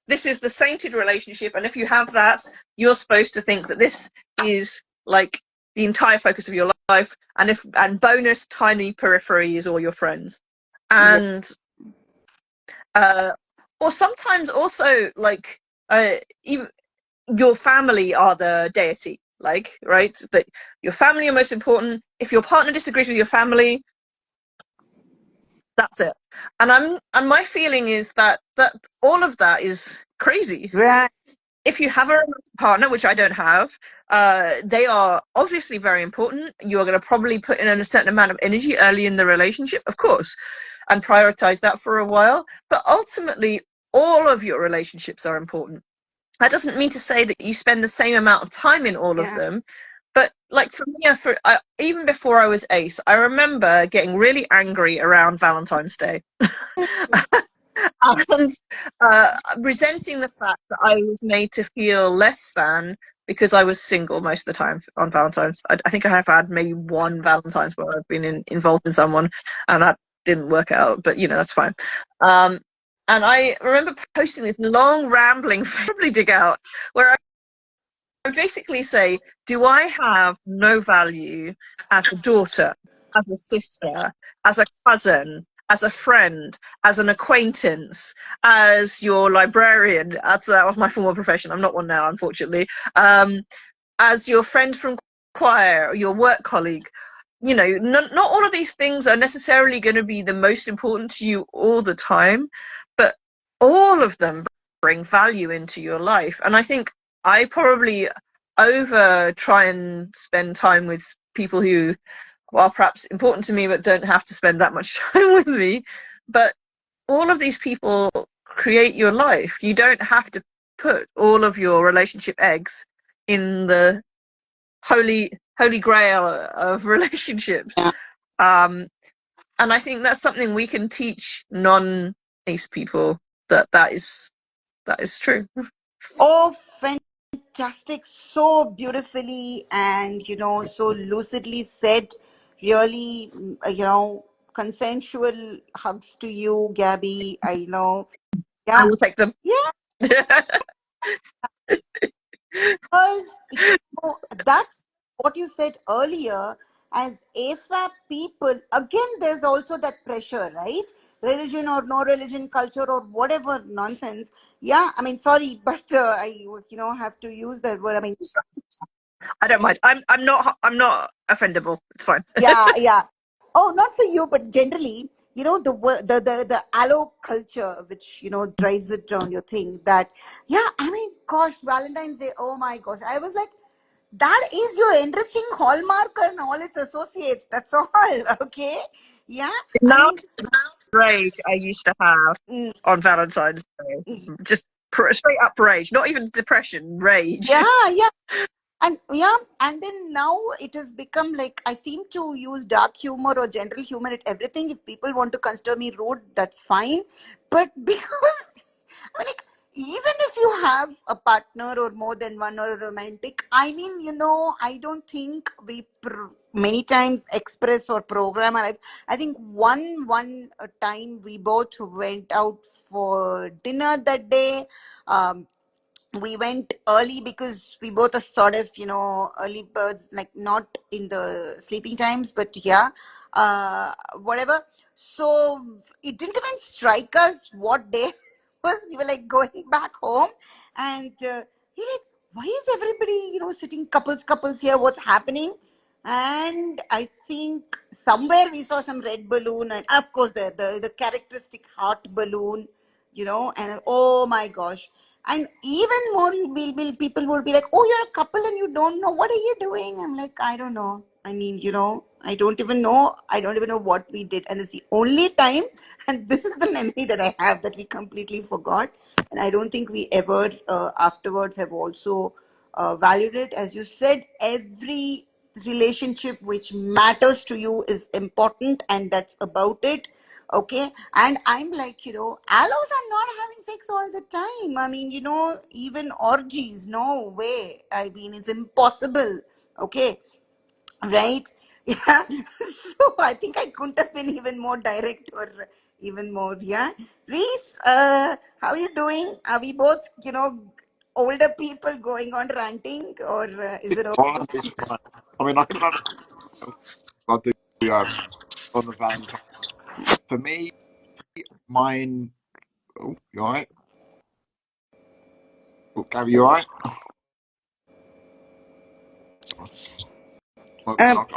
This is the sainted relationship, and if you have that, you're supposed to think that this is like the entire focus of your life, and bonus tiny periphery is all your friends. And or sometimes also like even your family are the deity, like, right? That your family are most important. If your partner disagrees with your family, that's it. And my feeling is that all of that is crazy. Right. If you have a romantic partner, which I don't have, they are obviously very important. You're going to probably put in a certain amount of energy early in the relationship, of course, and prioritize that for a while. But ultimately, all of your relationships are important. That doesn't mean to say that you spend the same amount of time in all of them. But like for me, even before I was ace, I remember getting really angry around Valentine's Day. And resenting the fact that I was made to feel less than because I was single most of the time on Valentine's. I think I have had maybe one Valentine's where I've been involved in someone, and that didn't work out, but that's fine. And I remember posting this long rambling probably dig out where I would basically say, do I have no value as a daughter, as a sister, as a cousin, as a friend, as an acquaintance, as your librarian? That was my former profession. I'm not one now, unfortunately. As your friend from choir, or your work colleague. Not all of these things are necessarily going to be the most important to you all the time, but all of them bring value into your life. And I think I probably try and spend time with people who are perhaps important to me but don't have to spend that much time with me. But all of these people create your life. You don't have to put all of your relationship eggs in the holy grail of relationships. And I think that's something we can teach non-ace people, that is true. Oh, fantastic. So beautifully and, so lucidly said. Really, consensual hugs to you, Gabby. I know. I Yeah. will take them. Yeah. Because that's what you said earlier. As AFAB people, again, there's also that pressure, right? Religion or no religion, culture or whatever nonsense. Yeah, I mean, sorry, but I, have to use that word. I mean, I don't mind. I'm not offendable. It's fine. yeah. Oh, not for you, but generally, the allo culture, which drives it on your thing. That I mean, gosh, Valentine's Day. Oh my gosh, I was like, that is your enriching hallmark and all its associates. That's all. Okay. Yeah. I Now mean, rage I used to have mm, on Valentine's Day, just straight up rage, not even depression, rage. yeah. And then now it has become like I seem to use dark humor or general humor at everything. If people want to consider me rude, that's fine. But because I mean, like, even if you have a partner or more than one or a romantic, I mean, I don't think we many times express or program our life. I think one time we both went out for dinner that day. We went early because we both are sort of early birds, like not in the sleeping times, but whatever. So it didn't even strike us what day was. We were like going back home, and we're like, why is everybody sitting couples here, what's happening? And I think somewhere we saw some red balloon, and of course the characteristic heart balloon, and oh my gosh. And even more, people would be like, oh, you're a couple and you don't know. What are you doing? I'm like, I don't know. I mean, I don't even know. I don't even know what we did. And it's the only time, and this is the memory that I have that we completely forgot. And I don't think we ever afterwards have also valued it. As you said, every relationship which matters to you is important, and that's about it. Okay. And I'm like, allos are not having sex all the time. I mean, even orgies, no way. I mean, it's impossible. Okay. Right. Yeah. So I think I couldn't have been even more direct or even more. Yeah. Reese, how are you doing? Are we both, older people going on ranting, or is it fine. It's fine. I mean, I can understand. I do on the Valentine. For me, mine. Oh, you alright? Oh, Gabby, you alright? um,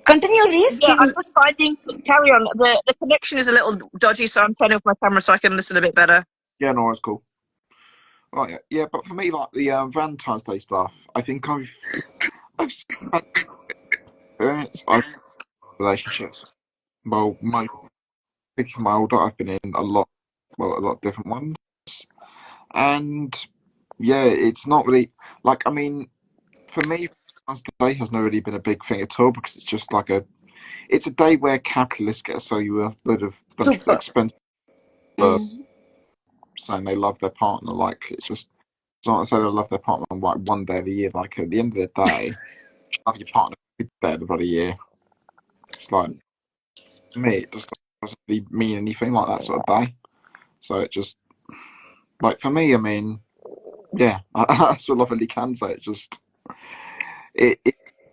continue, Reese? Yeah, I'm just finding. Carry on. The connection is a little dodgy, so I'm turning off my camera so I can listen a bit better. Yeah, no, it's cool. Right, yeah, but for me, like the Valentine's Day stuff, I think I've had experience. I've relationships. Well, my thinking my older, I've been in a lot of different ones, and yeah, it's not really like. I mean, for me, Valentine's Day has not really been a big thing at all because it's just like it's a day where capitalists get to sell you a bunch of Super. expensive saying they love their partner. Like it's not to say they love their partner on like one day of the year. Like at the end of the day, you love your partner every day of the bloody year. It's like for me, it just doesn't really mean anything like that sort of day. So it just like for me, I mean, yeah, that's all I really can say. It just it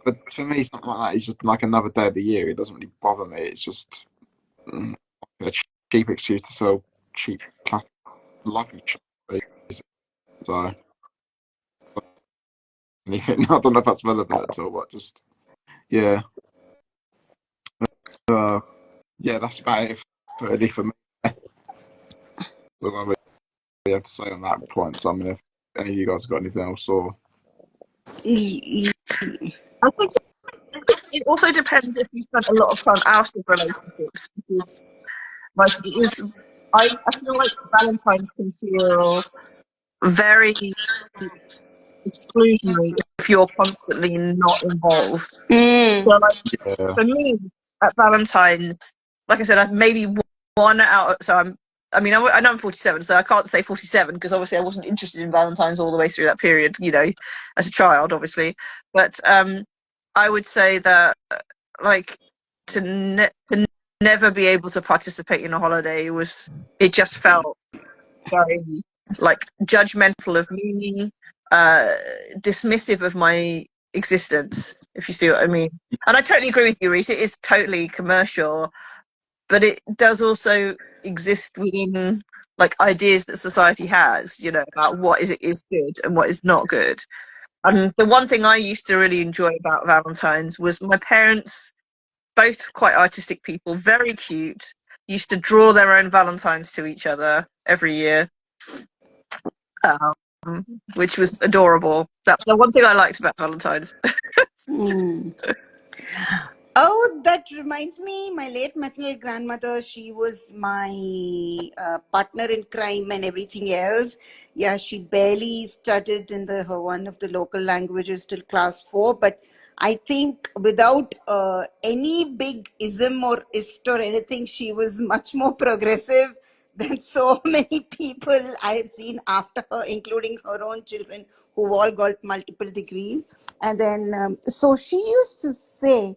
but for me, something like that is just like another day of the year. It doesn't really bother me. It's just a cheap excuse to sell cheap life insurance. So anything, I don't know if that's relevant at all, but just yeah, yeah, that's about it really for me. That's all I really have to say on that point. So I mean, if any of you guys have got anything else, or I think it also depends if you spent a lot of time out of relationships, because like it is. I feel like Valentine's can feel very exclusionary if you're constantly not involved. So like yeah, for me at Valentine's, like I said, I've maybe one out. So I know I'm 47, so I can't say 47 because obviously I wasn't interested in Valentine's all the way through that period, as a child, obviously. But I would say that like to never be able to participate in a holiday it just felt very like judgmental of me, dismissive of my existence, if you see what I mean. And I totally agree with you, Reese. It is totally commercial, but it does also exist within like ideas that society has, about what is good and what is not good. And the one thing I used to really enjoy about Valentine's was my parents, both quite artistic people, very cute, used to draw their own Valentines to each other every year. Which was adorable. That's the one thing I liked about Valentine's. Oh, that reminds me, my late maternal grandmother, she was my partner in crime and everything else. Yeah, she barely studied in her one of the local languages till class 4, but I think without any big ism or ist or anything, she was much more progressive than so many people I've seen after her, including her own children who all got multiple degrees. And then, so she used to say,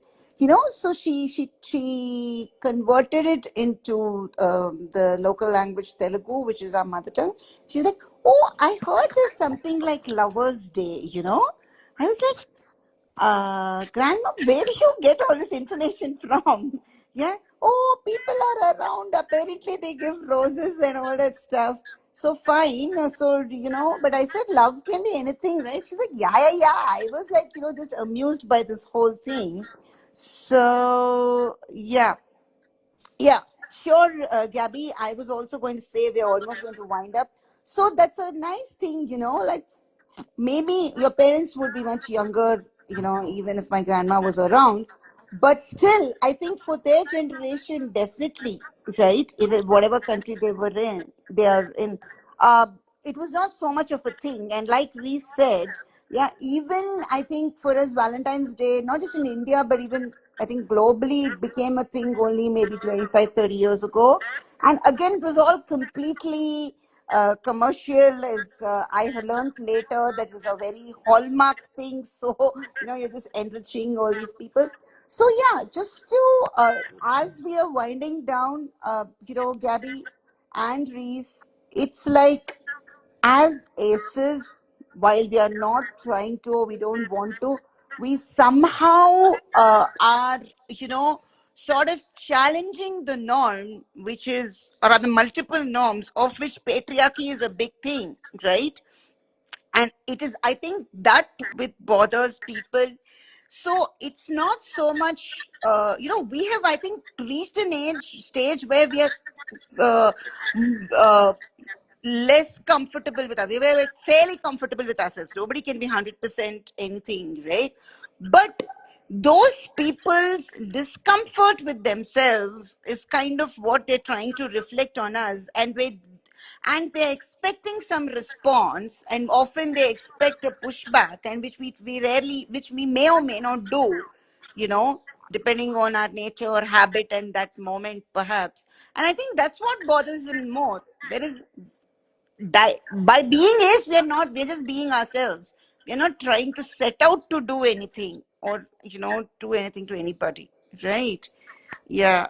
so she converted it into the local language Telugu, which is our mother tongue. She's like, oh, I heard there's something like Lovers Day, I was like, Grandma, where do you get all this information from? Yeah. Oh, people are around. Apparently, they give roses and all that stuff. So fine. So, but I said love can be anything, right? She's like, yeah, yeah, yeah. I was like, just amused by this whole thing. So, yeah. Yeah, sure, Gabby. I was also going to say we're almost going to wind up. So that's a nice thing, like maybe your parents would be much younger, even if my grandma was around. But still, I think for their generation, definitely, right, in whatever country they are in, uh, it was not so much of a thing. And like Reese said, yeah, even I think for us, Valentine's Day, not just in India, but even I think globally, it became a thing only maybe 25, 30 years ago. And again, it was all completely commercial, as I learned later, that was a very hallmark thing. So, you're just enriching all these people. So, yeah, just to, as we are winding down, Gabby and Reese, it's like, as aces, while we are not trying to, or we don't want to, we somehow are, sort of challenging the norm, which is, or rather multiple norms, of which patriarchy is a big thing, right? And it is, I think, that which bothers people. So it's not so much, we have, I think, reached an stage where we are uh, m- uh, less comfortable with us. We were fairly comfortable with ourselves. Nobody can be 100% anything, right? But those people's discomfort with themselves is kind of what they're trying to reflect on us, and they're expecting some response, and often they expect a pushback, and which we may or may not do, depending on our nature or habit and that moment, perhaps. And I think that's what bothers them more. There is by being ace, we're just being ourselves. We're not trying to set out to do anything, or do anything to anybody, right? Yeah.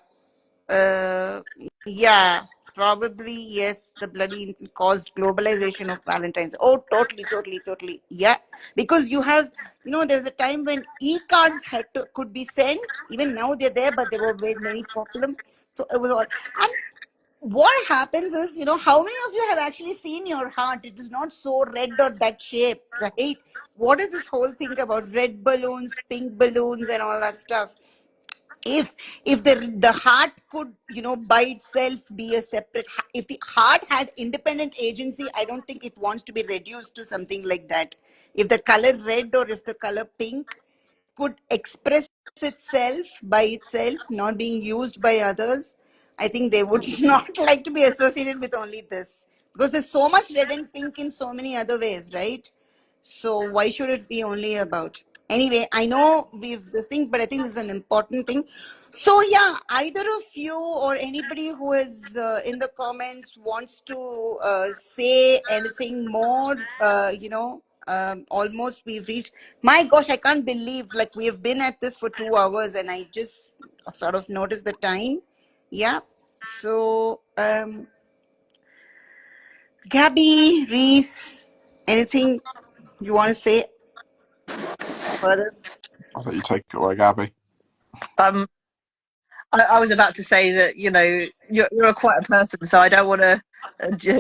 uh yeah, probably, yes, the bloody caused globalization of Valentine's. Oh, totally, totally, totally. Yeah, because you have, there was a time when e-cards could be sent. Even now they're there, but there were very many problem. So it was all. And what happens is, how many of you have actually seen your heart? It is not so red or that shape, right? What is this whole thing about red balloons, pink balloons, and all that stuff? If the heart could, by itself be a separate, if the heart had independent agency, I don't think it wants to be reduced to something like that. If the color red or if the color pink could express itself by itself, not being used by others, I think they would not like to be associated with only this, because there's so much red and pink in so many other ways, right? So why should it be only about? Anyway, I know we've this thing, but I think this is an important thing. So yeah, either of you or anybody who is in the comments wants to say anything more, almost we've reached. My gosh, I can't believe, like, we have been at this for 2 hours, and I just sort of noticed the time. Yeah. So Gabby, Reese, anything you want to say further? I'll let you take it away, Gabby. I was about to say that, you're quite a person, so I don't want to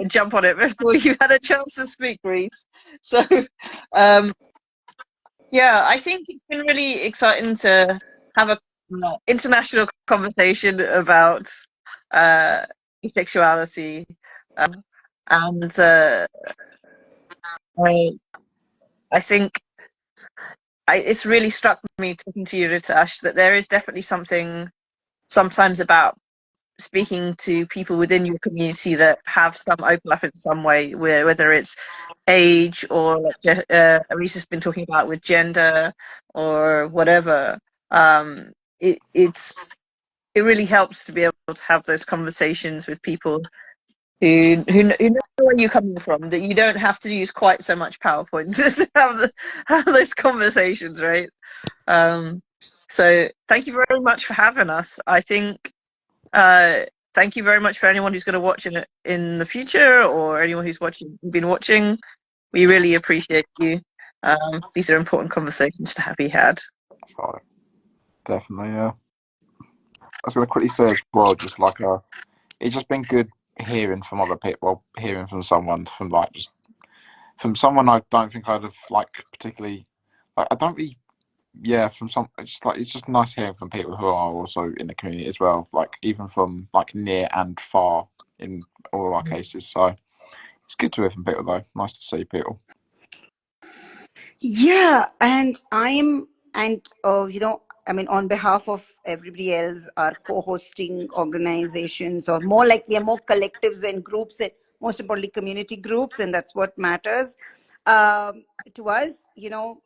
jump on it before you had a chance to speak, Reese. So, yeah, I think it's been really exciting to have a international conversation about asexuality, and I think it's really struck me talking to you, Ritash, that there is definitely something sometimes about speaking to people within your community that have some overlap in some way, whether it's age or, like Arisa's been talking about, with gender or whatever. It really helps to be able to have those conversations with people who know where you're coming from, that you don't have to use quite so much PowerPoint to have those conversations, right? So thank you very much for having us. I think thank you very much for anyone who's going to watch in the future, or anyone who's been watching. We really appreciate you. These are important conversations to be had. Sorry. Definitely, yeah. I was going to quickly say as well, just like it's just been good hearing from other people, hearing from someone from someone I don't think I'd have particularly, I don't really, yeah, from some, it's just nice hearing from people who are also in the community as well, even from near and far in all of our cases. So it's good to hear from people though. Nice to see people. Yeah, and on behalf of everybody else, our co-hosting organizations, or more like, we are more collectives and groups, and most importantly community groups, and that's what matters to us.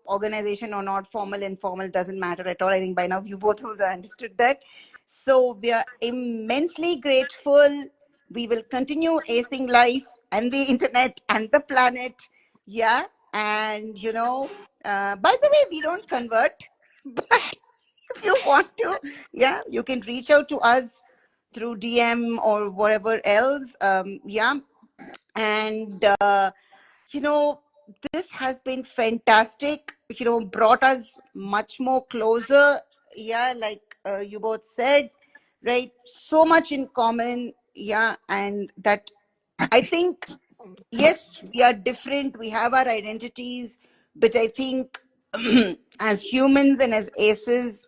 Organization or not, formal, informal, doesn't matter at all. I think by now you both also understood that. So we are immensely grateful. We will continue acing life and the internet and the planet. Yeah. And by the way, we don't convert, but if you want to, yeah, you can reach out to us through DM or whatever else. Yeah. And this has been fantastic, brought us much more closer. Yeah, like you both said, right? So much in common. Yeah, and that I think, yes, we are different, we have our identities, but I think as humans and as aces,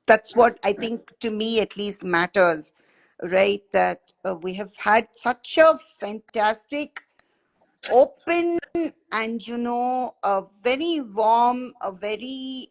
that's what I think, to me at least, matters, right? That we have had such a fantastic, open, and a very warm, a very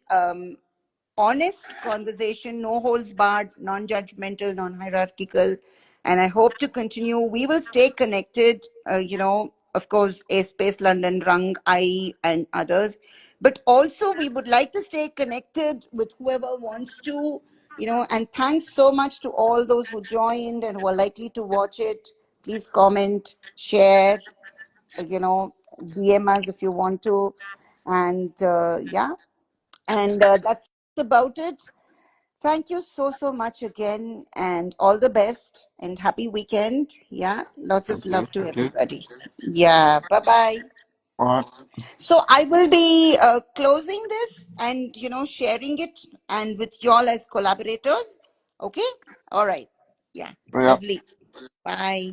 honest conversation, no holds barred, non-judgmental, non-hierarchical, and I hope to continue. We will stay connected, of course, Space London, Rung, I, and others, but also we would like to stay connected with whoever wants to, and thanks so much to all those who joined and who are likely to watch it. Please comment, share, DM us if you want to, and yeah, and that's about it. Thank you so much again, and all the best, and happy weekend. Yeah, lots of Thank you. love to everybody. Yeah, bye bye. All right. So I will be closing this and sharing it, and with y'all as collaborators. Okay. All right. Yeah. Yeah. Lovely. Bye.